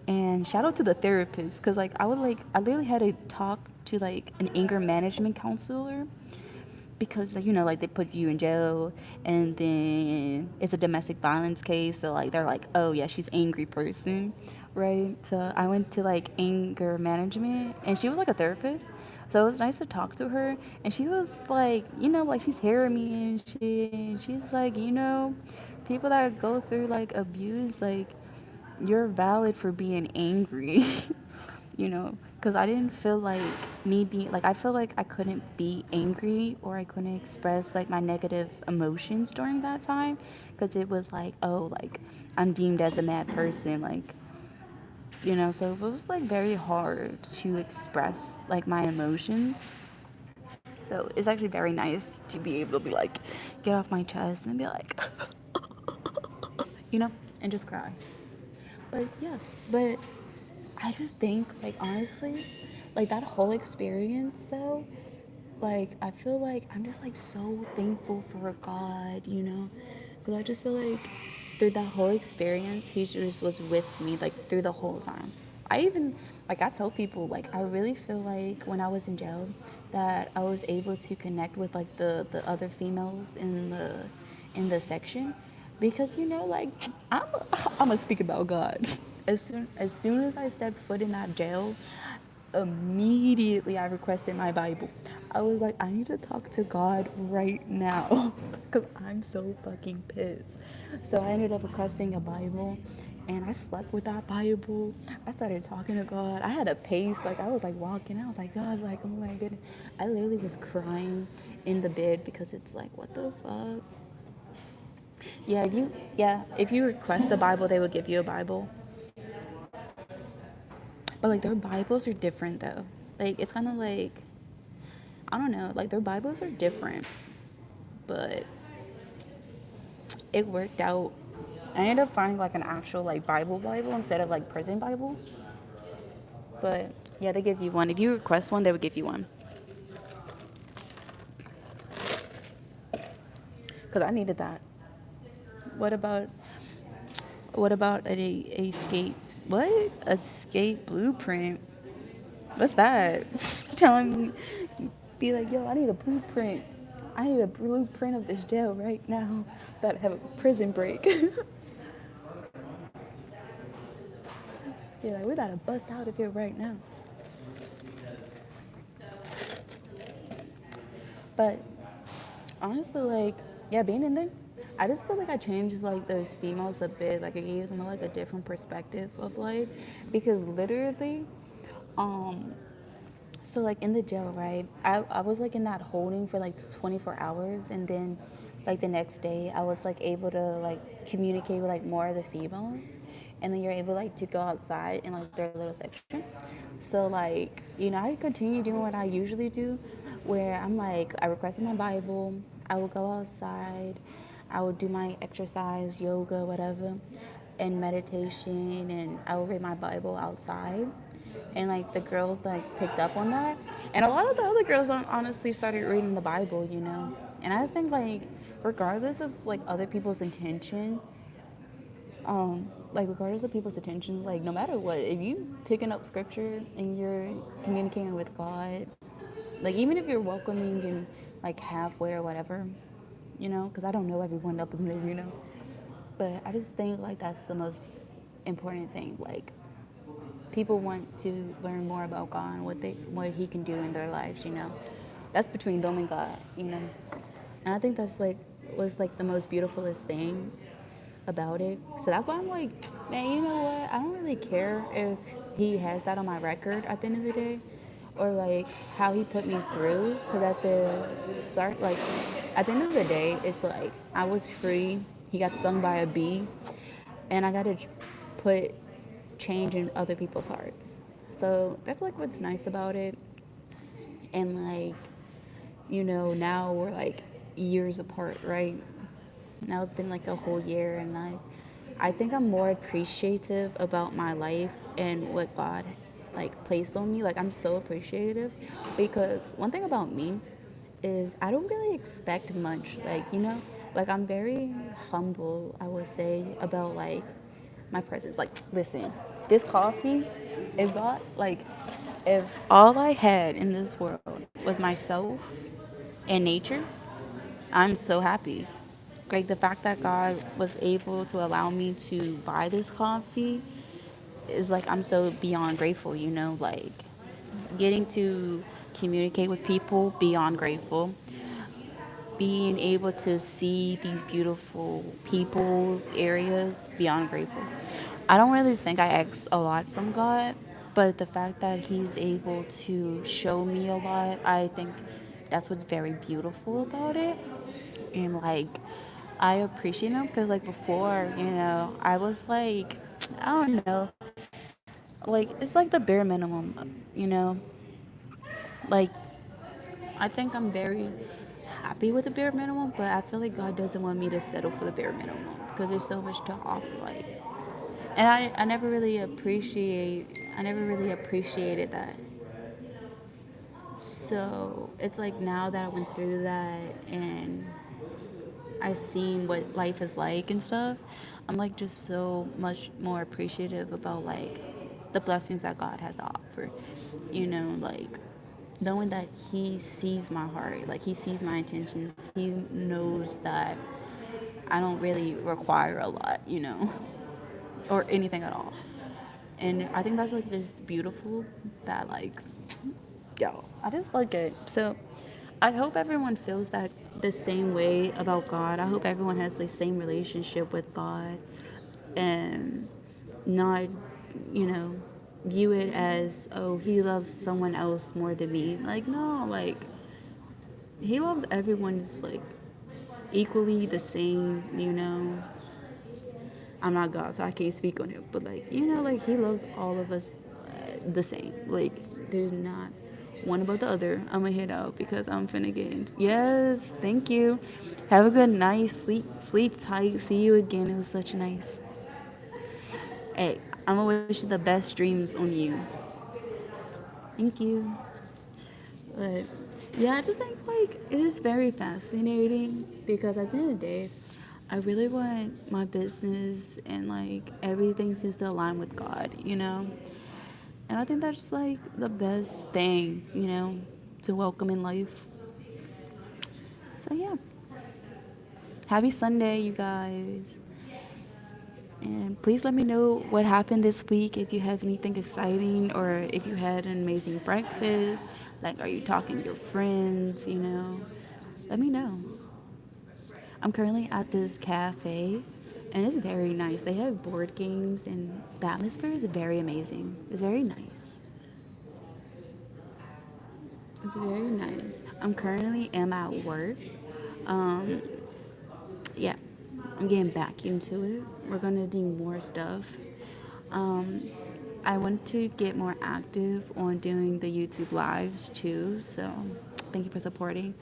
and shout out to the therapist, because like, I literally had to talk to like an anger management counselor because like, like they put you in jail and then it's a domestic violence case, so like they're like, oh yeah, she's angry person, right? So I went to like anger management and she was like a therapist, so it was nice to talk to her. And she was like, like she's hearing me and shit, and she's like, people that go through like abuse, like you're valid for being angry. Because I didn't feel like me being like, I feel like I couldn't be angry or I couldn't express like my negative emotions during that time because it was like, oh, like I'm deemed as a mad person, like, so it was like very hard to express like my emotions. So it's actually very nice to be able to be like, get off my chest and be like, you know, and just cry. But yeah, but I just think, like, honestly, like, that whole experience, though, like, I feel like I'm just, like, so thankful for God, Because I just feel like through that whole experience, He just was with me, like, through the whole time. I even, like, I tell people, like, I really feel like when I was in jail, that I was able to connect with, like, the other females in the section because like I'm I'm gonna speak about God. As soon as I stepped foot in that jail, immediately I requested my Bible. I was like, I need to talk to God right now because I'm so fucking pissed. So I ended up requesting a Bible. And I slept with that Bible. I started talking to God. I had a pace. Like, I was like walking. I was like, God, like, oh my goodness. I literally was crying in the bed because it's like, what the fuck? If you request a Bible, they will give you a Bible. But like their Bibles are different though. Like it's kind of like I don't know, like their Bibles are different. But it worked out. I ended up finding like an actual like Bible instead of like prison Bible. But yeah, they give you one. If you request one, they would give you one. Cuz I needed that. What about a escape? What? Escape blueprint? What's that? Telling me, be like, yo, I need a blueprint. I need a blueprint of this jail right now. That have a prison break. You're like, we gotta bust out of here right now. But honestly, like, yeah, being in there, I just feel like I changed like those females a bit. Like, I gave them like a different perspective of life because literally, um, so like in the jail, right? I was like in that holding for like 24 hours, and then like the next day, I was like able to like communicate with like more of the females, and then you're able like to go outside in like their little section. So like I continue doing what I usually do, where I'm like I requested my Bible, I will go outside, I will do my exercise, yoga, whatever, and meditation, and I will read my Bible outside. And like the girls like picked up on that, and a lot of the other girls honestly started reading the Bible. And I think like regardless of like other people's intention, like regardless of people's attention, like no matter what, if you picking up scripture and you're communicating with God, like even if you're welcoming and like halfway or whatever, because I don't know everyone up in there. But I just think like that's the most important thing. Like people want to learn more about God and what He can do in their lives. That's between them and God. And I think that's like was like the most beautifulest thing about it. So that's why I'm like, man, you know what? I don't really care if he has that on my record at the end of the day, or like how he put me through. Because at the start, like at the end of the day, it's like I was free. He got stung by a bee, and I got to put change in other people's hearts. So that's like what's nice about it. And like, now we're like years apart, right? Now it's been like a whole year, and I think I'm more appreciative about my life and what God like placed on me. Like I'm so appreciative because one thing about me is I don't really expect much. Like I'm very humble, I would say, about like my presence. Like, listen, this coffee, if all I had in this world was myself and nature, I'm so happy. Like the fact that God was able to allow me to buy this coffee is like I'm so beyond grateful, like getting to communicate with people, beyond grateful. Being able to see these beautiful people, areas, beyond grateful. I don't really think I ask a lot from God, but the fact that He's able to show me a lot, I think that's what's very beautiful about it. And like, I appreciate Him because, like, before, I was like, I don't know, like, it's like the bare minimum, like, I think I'm very happy with the bare minimum, but I feel like God doesn't want me to settle for the bare minimum because there's so much to offer. Like, and I never really appreciated that. So it's like now that I went through that and I've seen what life is like and stuff, I'm like just so much more appreciative about like the blessings that God has to offer. Like knowing that He sees my heart, like He sees my intentions, He knows that I don't really require a lot, or anything at all. And I think that's like just beautiful that like, yo, I just like it. So I hope everyone feels that the same way about God. I hope everyone has the same relationship with God and not, you know, view it as, oh, he loves someone else more than me. Like, no, like, he loves everyone just like equally the same. I'm not God, so I can't speak on it, but like, like, he loves all of us the same. Like, there's not one about the other. I'm gonna head out because I'm finna get in. Yes, thank you. Have a good night. Sleep tight. See you again. It was such nice. Hey, I'm gonna wish you the best dreams on you. Thank you. But yeah, I just think like it is very fascinating because at the end of the day, I really want my business and like everything just to align with God. And I think that's like the best thing, to welcome in life. So yeah, happy Sunday, you guys. And please let me know what happened this week, if you have anything exciting or if you had an amazing breakfast. Like, are you talking to your friends? Let me know. I'm currently at this cafe and it's very nice. They have board games and the atmosphere is very amazing. It's very nice. It's very nice. I'm currently am at work. Um, yeah, I'm getting back into it. We're gonna do more stuff. Um, I want to get more active on doing the YouTube lives too. So thank you for supporting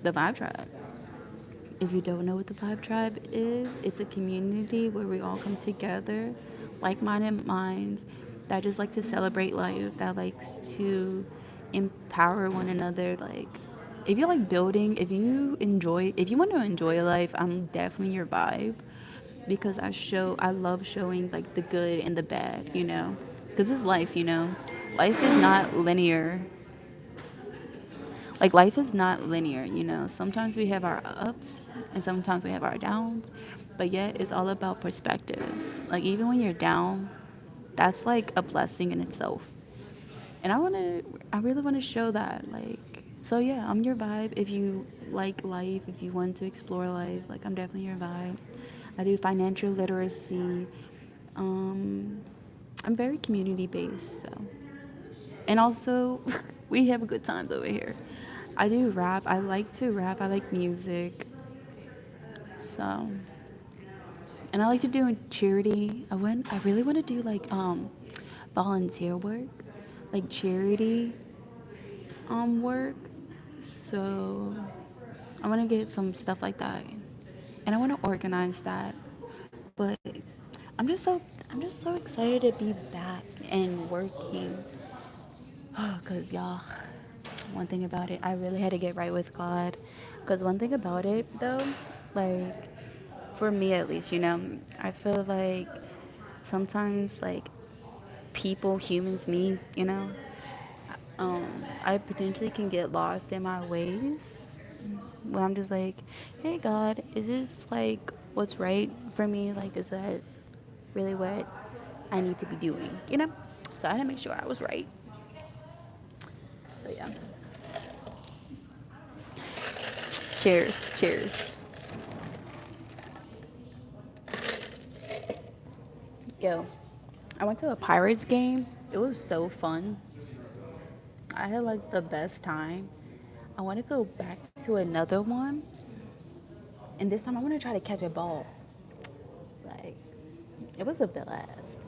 the Vibe Tribe. If you don't know what the Vibe Tribe is, it's a community where we all come together, like-minded minds that just like to celebrate life, that likes to empower one another. Like, if you like building, if you want to enjoy life, I'm definitely your vibe because I love showing like the good and the bad. Because it's life. Life is not linear. Like, life is not linear. Sometimes we have our ups and sometimes we have our downs, but yet it's all about perspectives. Like, even when you're down, that's like a blessing in itself. And I really want to show that. Like, so yeah, I'm your vibe. If you like life, if you want to explore life, like, I'm definitely your vibe. I do financial literacy. Um, I'm very community based, so. And also, we have good times over here. I do rap. I like to rap. I like music. So, and I like to do charity. I really want to do like volunteer work, like charity work. So, I want to get some stuff like that, and I want to organize that. But I'm just so I'm just so excited to be back and working. Oh, cause y'all, one thing about it, I really had to get right with God. Cause one thing about it though, like for me at least, I feel like sometimes like people, humans, me, I potentially can get lost in my ways. Where I'm just like, hey God, is this like what's right for me? Like, is that really what I need to be doing? So I had to make sure I was right. So yeah. Cheers. Cheers. Yo, I went to a Pirates game. It was so fun. I had like the best time. I want to go back to another one, and this time I want to try to catch a ball. Like, it was a blast.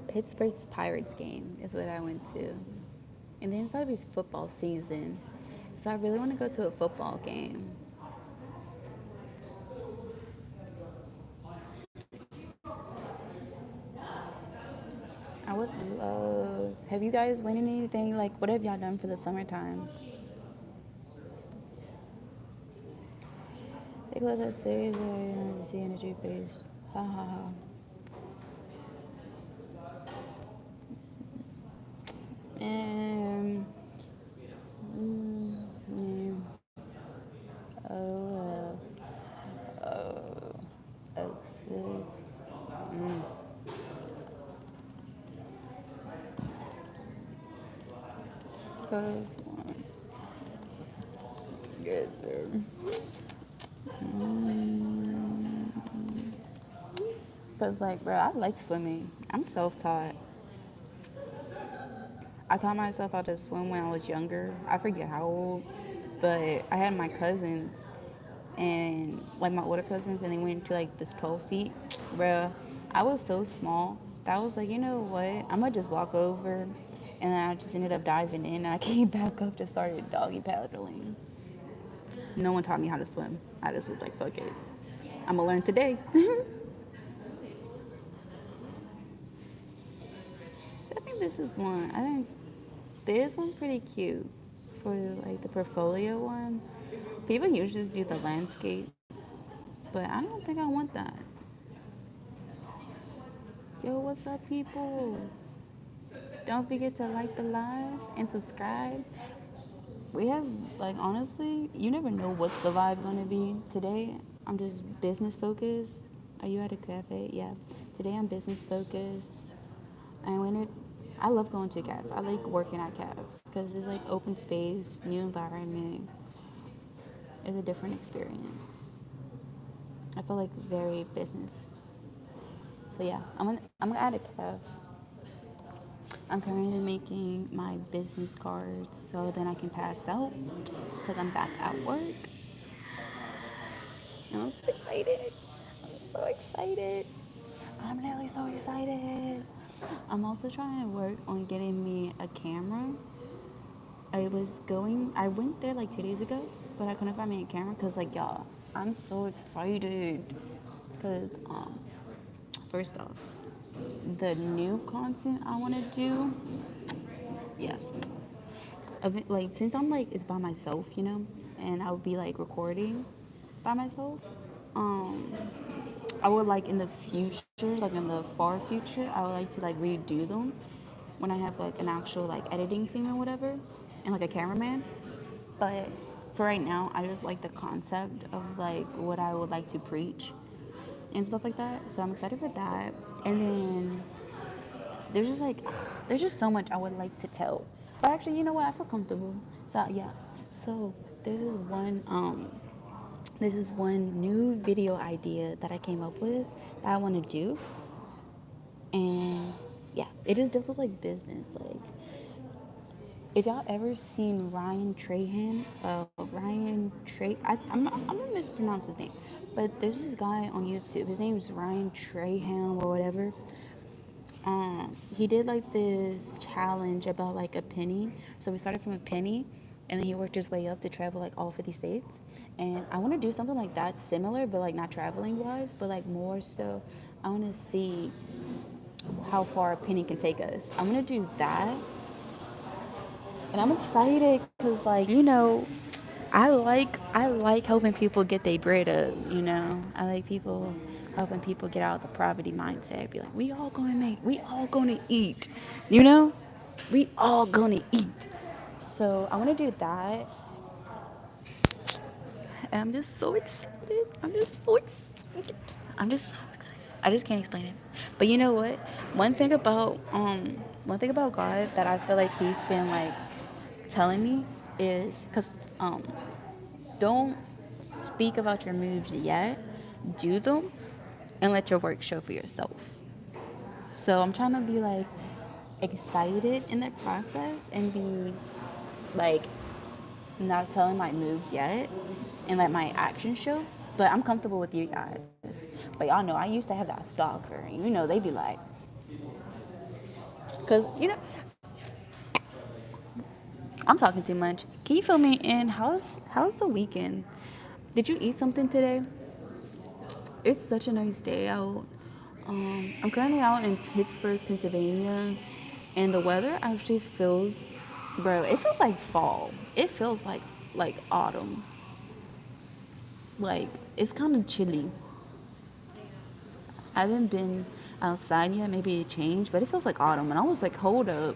Pittsburgh's Pirates game is what I went to. And then it's about to be football season. So I really want to go to a football game. I would love. Have you guys went in anything? Like, what have y'all done for the summertime? Because I say the see energy based. Ha ha ha. And yeah. Oh, oh, six. Cause one, get there. Cause like, bro, I like swimming. I'm self-taught. I taught myself how to swim when I was younger. I forget how old, but I had my cousins and like my older cousins, and they went to like this 12 feet. Bruh, I was so small that I was like, you know what? I'm gonna just walk over, and then I just ended up diving in. And I came back up, just started doggy paddling. No one taught me how to swim. I just was like, fuck it. I'm gonna learn today. I think this is one. I think this one's pretty cute for like the portfolio one. People usually do the landscape, but I don't think I want that. Yo, what's up, people? Don't forget to like the live and subscribe. We have, like, honestly, you never know what's the vibe gonna be. Today, I'm just business focused. Are you at a cafe? Yeah. Today, I'm business focused. And I love going to cabs. I like working at cabs because it's like open space, new environment. It's a different experience. I feel like very business. So yeah, I'm gonna add a cab. I'm currently making my business cards so then I can pass out because I'm back at work. And I'm so excited. I'm so excited. I'm really so excited. I'm also trying to work on getting me a camera. I went there like 2 days ago, but I couldn't find me a camera because, like, y'all, I'm so excited. Because, first off, the new content I want to do, yes. Like, since I'm like, it's by myself, and I would be like recording by myself, um, I would like in the future, like in the far future, I would like to like redo them when I have like an actual like editing team or whatever, and like a cameraman. But for right now, I just like the concept of like what I would like to preach and stuff like that. So I'm excited for that. And then there's just like there's just so much I would like to tell. But actually, you know what? I feel comfortable. So yeah. So there's this one. This is one new video idea that I came up with that I want to do. And yeah, it just deals with like business. Like, if y'all ever seen Ryan Trahan, I'm gonna mispronounce his name, but there's this guy on YouTube. His name is Ryan Trahan or whatever. He did like this challenge about like a penny. So we started from a penny, and then he worked his way up to travel like all 50 states. And I want to do something like that, similar, but like not traveling wise, but like more so. I want to see how far a penny can take us. I'm gonna do that, and I'm excited because, like, I like helping people get their bread up. I like helping people get out of the poverty mindset. Be like, we all gonna eat. You know, we all gonna eat. So I want to do that, and I'm just so excited. I'm just so excited. I'm just so excited. I just can't explain it. But you know what? One thing about God that I feel like He's been like telling me is because don't speak about your moves yet. Do them and let your work show for yourself. So I'm trying to be like excited in that process and be like not telling my moves yet and let my actions show. But I'm comfortable with you guys. But y'all know I used to have that stalker. And they be like, because, I'm talking too much. Can you fill me in? How's the weekend? Did you eat something today? It's such a nice day out. I'm currently out in Pittsburgh, Pennsylvania, and the weather actually it feels like fall. It feels like autumn. Like, it's kind of chilly. I haven't been outside yet. Maybe it changed, but it feels like autumn. And I was like, hold up.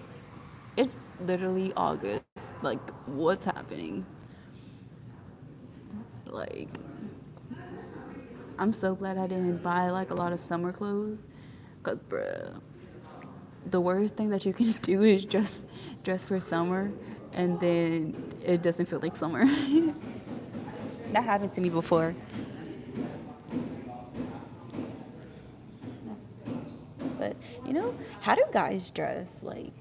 It's literally August. Like, what's happening? Like, I'm so glad I didn't buy like a lot of summer clothes. Cause bruh, the worst thing that you can do is just dress for summer and then it doesn't feel like summer. That happened to me before. But how do guys dress? Like,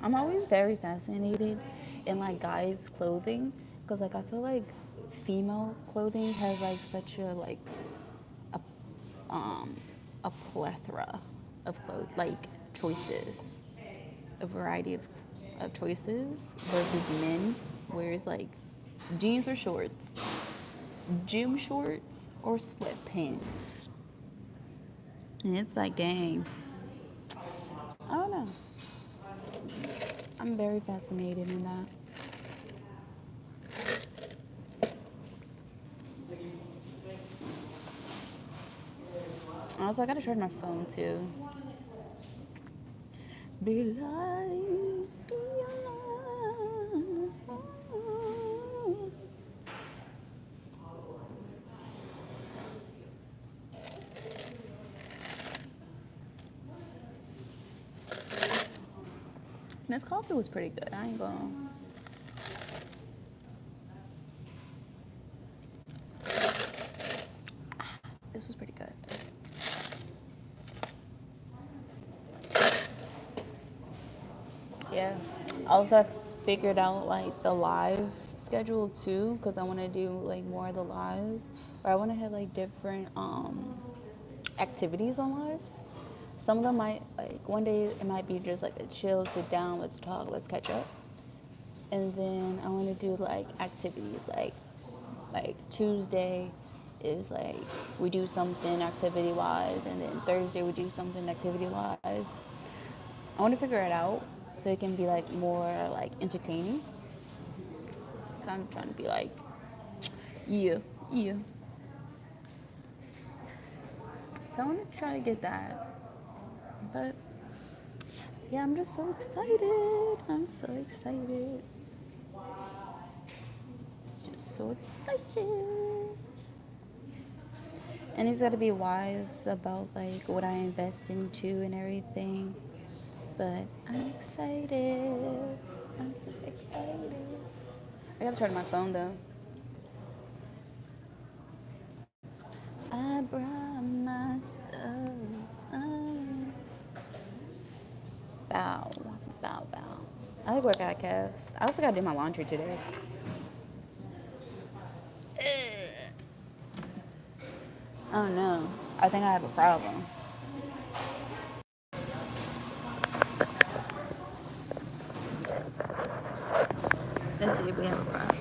I'm always very fascinated in like guys' clothing because like I feel like female clothing has like such a um a plethora of like choices, a variety of choices versus men, whereas like jeans or shorts, gym shorts or sweatpants. And it's like, dang, I don't know. I'm very fascinated in that. Also, I gotta charge my phone too. Be like, be alive. This coffee was pretty good. I ain't gonna. This was pretty good. Yeah. Also, I figured out like the live schedule too, because I want to do like more of the lives, or I want to have like different activities on lives. Some of them might like one day it might be just like a chill, sit down, let's talk, let's catch up, and then I want to do like activities like Tuesday is like we do something activity wise, and then Thursday we do something activity wise. I want to figure it out so it can be like more like entertaining. I'm trying to be like, yeah, yeah. So I want to try to get that. But yeah, I'm just so excited. I'm so excited. Just so excited. And he's got to be wise about like what I invest into and everything. But I'm excited. I'm so excited. I gotta charge my phone though. brought my stuff. Bow, bow, bow. I like work out calves. I also gotta do my laundry today. Oh no, I think I have a problem. Let's see if we have a problem.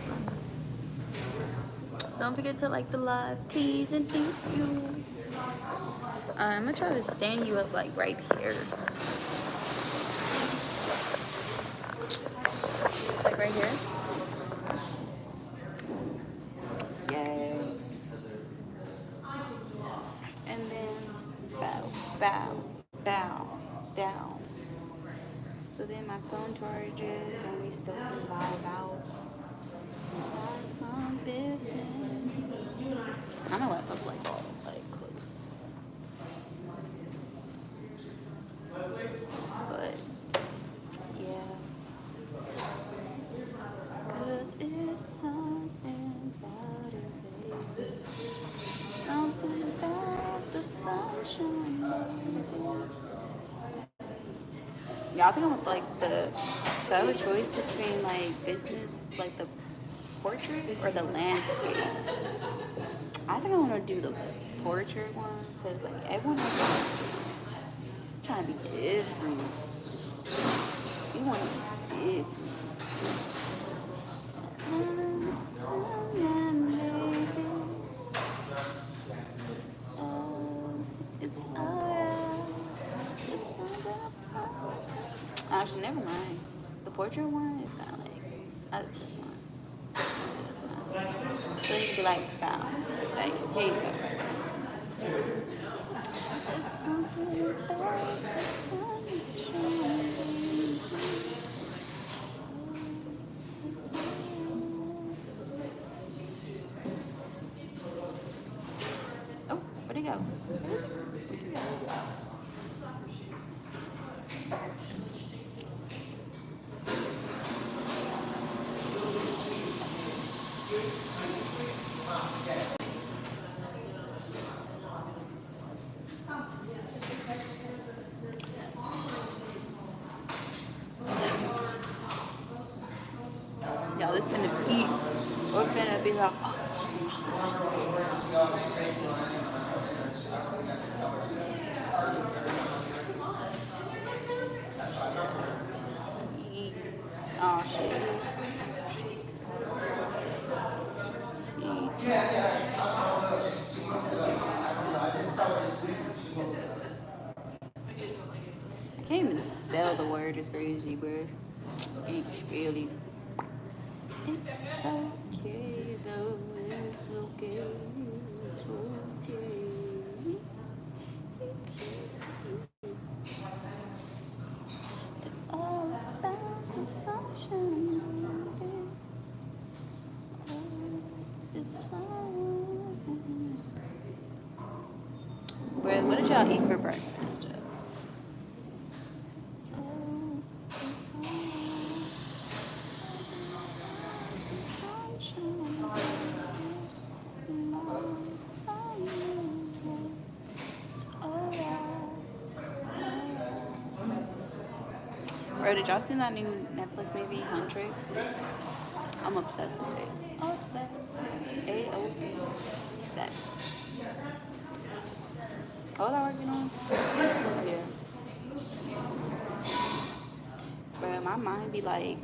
Don't forget to like the live, please, and thank you. I'm gonna try to stand you up like right here. Like right here. Yay. And then bow, bow, bow, down. So then my phone charges and we still can vibe out on some business. I know what those like all like close. But yeah. Cause it's something about it, baby. Something about the sunshine, baby. Yeah, I think I want like the. So I have a choice between like business, like the portrait or the landscape. I think I want to do the portrait one because like everyone has landscape. I'm trying to be different. You want to be different. It's actually, never mind. The portrait one is kind of like, I like this one. This one. So you can be like, bow. Like, here you go. There's something about the sunshine. Oh, where'd he go? Y'all, this finna eat. We're finna be like, oh shit. I can't even spell the word. It's crazy, bro. Ain't really. It's okay though. It's okay. It's okay. It's all about the sunshine. It's all. Bro, what did y'all eat for breakfast? Bro, did y'all see that new Netflix movie, Huntrix? I'm obsessed with it. Obsessed. A-O-D. Obsessed. What was I working on? Yeah. Bro, my mind be like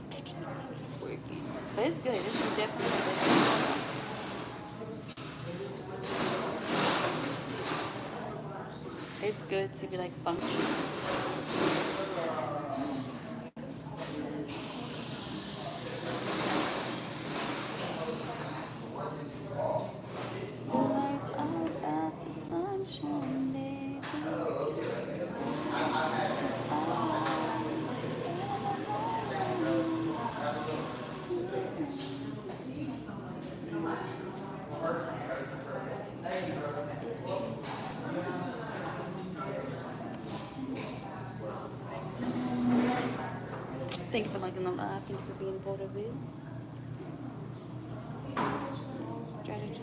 working. But it's good. It's definitely good. It's good to be like functional. Thank you for liking the live. Thank you for being a part of it. Strategy.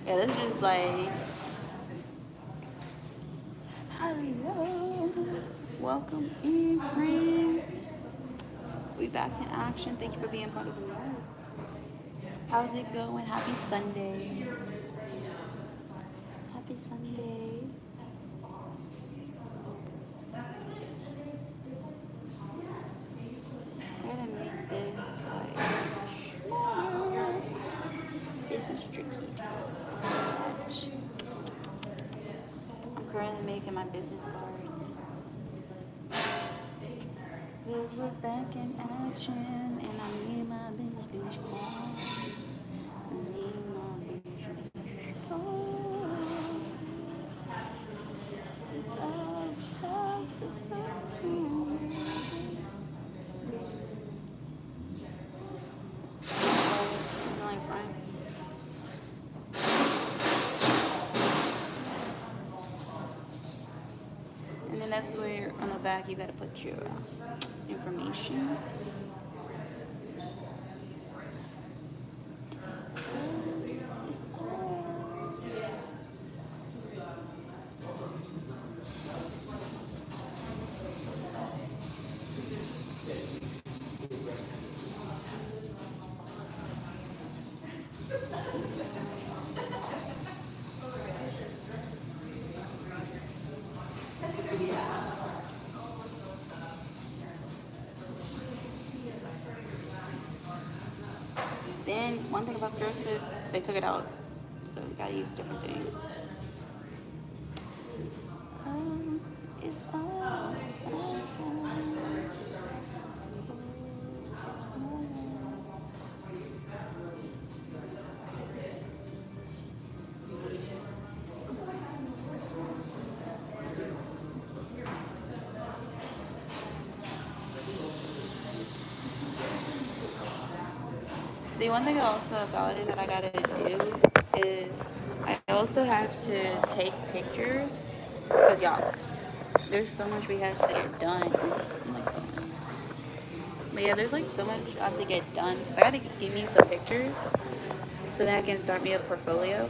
Yeah, this is just like, hello, welcome in, friend. We back in action. Thank you for being part of the live. How's it going? Happy Sunday. Happy Sunday. I'm gonna make this like smaller. Business tricky. I'm currently making my business cards. Cause we're back in action and I need my business cards. I need my business cards. It's all about the sunshine. It's like fine. And then that's where on the back you gotta put your information. Then one thing about cursive, they took it out, so we gotta use a different thing. It's all about See, one thing also about it that I gotta do is I also have to take pictures, because y'all, there's so much we have to get done. But yeah, there's like so much I have to get done, because I gotta give me some pictures so that I can start me a portfolio.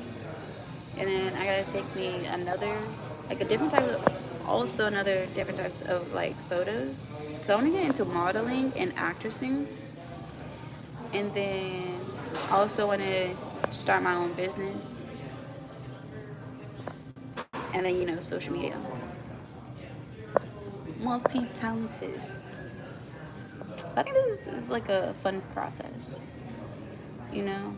And then I gotta take me another, like a different type of, also another different types of like photos. So I wanna get into modeling and actressing. And then I also want to start my own business. And then, you know, social media. Multi-talented. I think this is like a fun process. You know?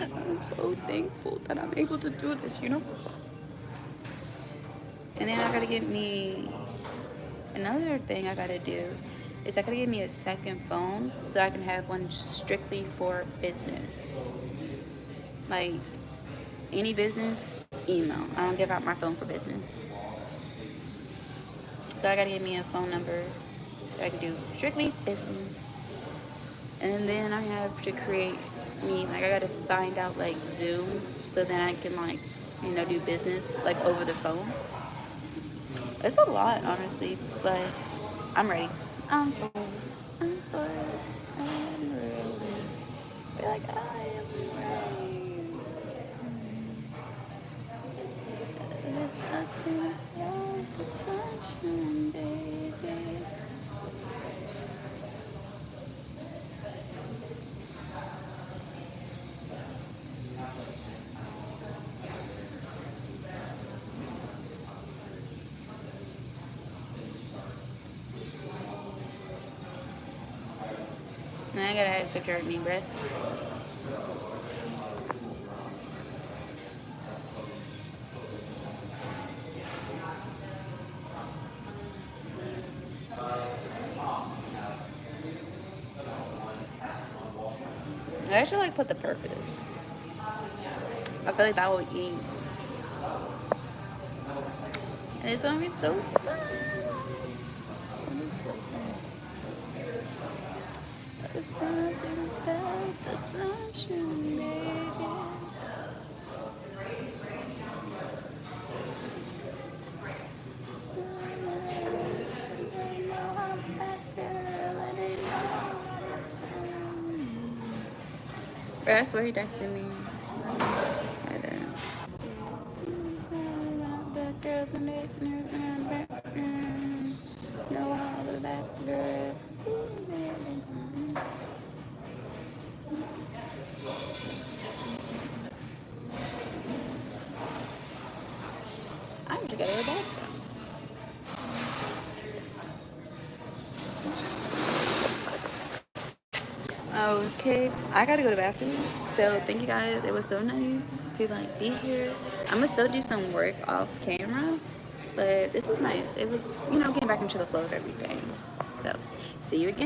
I'm so thankful that I'm able to do this, you know? And then I gotta get me, another thing I gotta do is I gotta get me a second phone so I can have one strictly for business. Like, any business, email. I don't give out my phone for business. So I gotta get me a phone number so I can do strictly business. And then I have to create me, like I gotta find out like Zoom so then I can like, you know, do business like over the phone. It's a lot, honestly, but I'm ready. I'm full. I'm full. I'm ready. Feel like I am ready. There's nothing about the sunshine, baby. And I gotta add a picture of me, Brett. I should like put the purpose. I feel like that would eat. And it's gonna be so fun. There's something about the sunshine, baby. Bro, I swear he texted me. I didn't. No, how that girl. I need to go to the bathroom. Okay, I gotta go to the bathroom. So thank you guys. It was so nice to like be here. I'm gonna still do some work off camera, but this was nice. It was, getting back into the flow of everything. So see you again.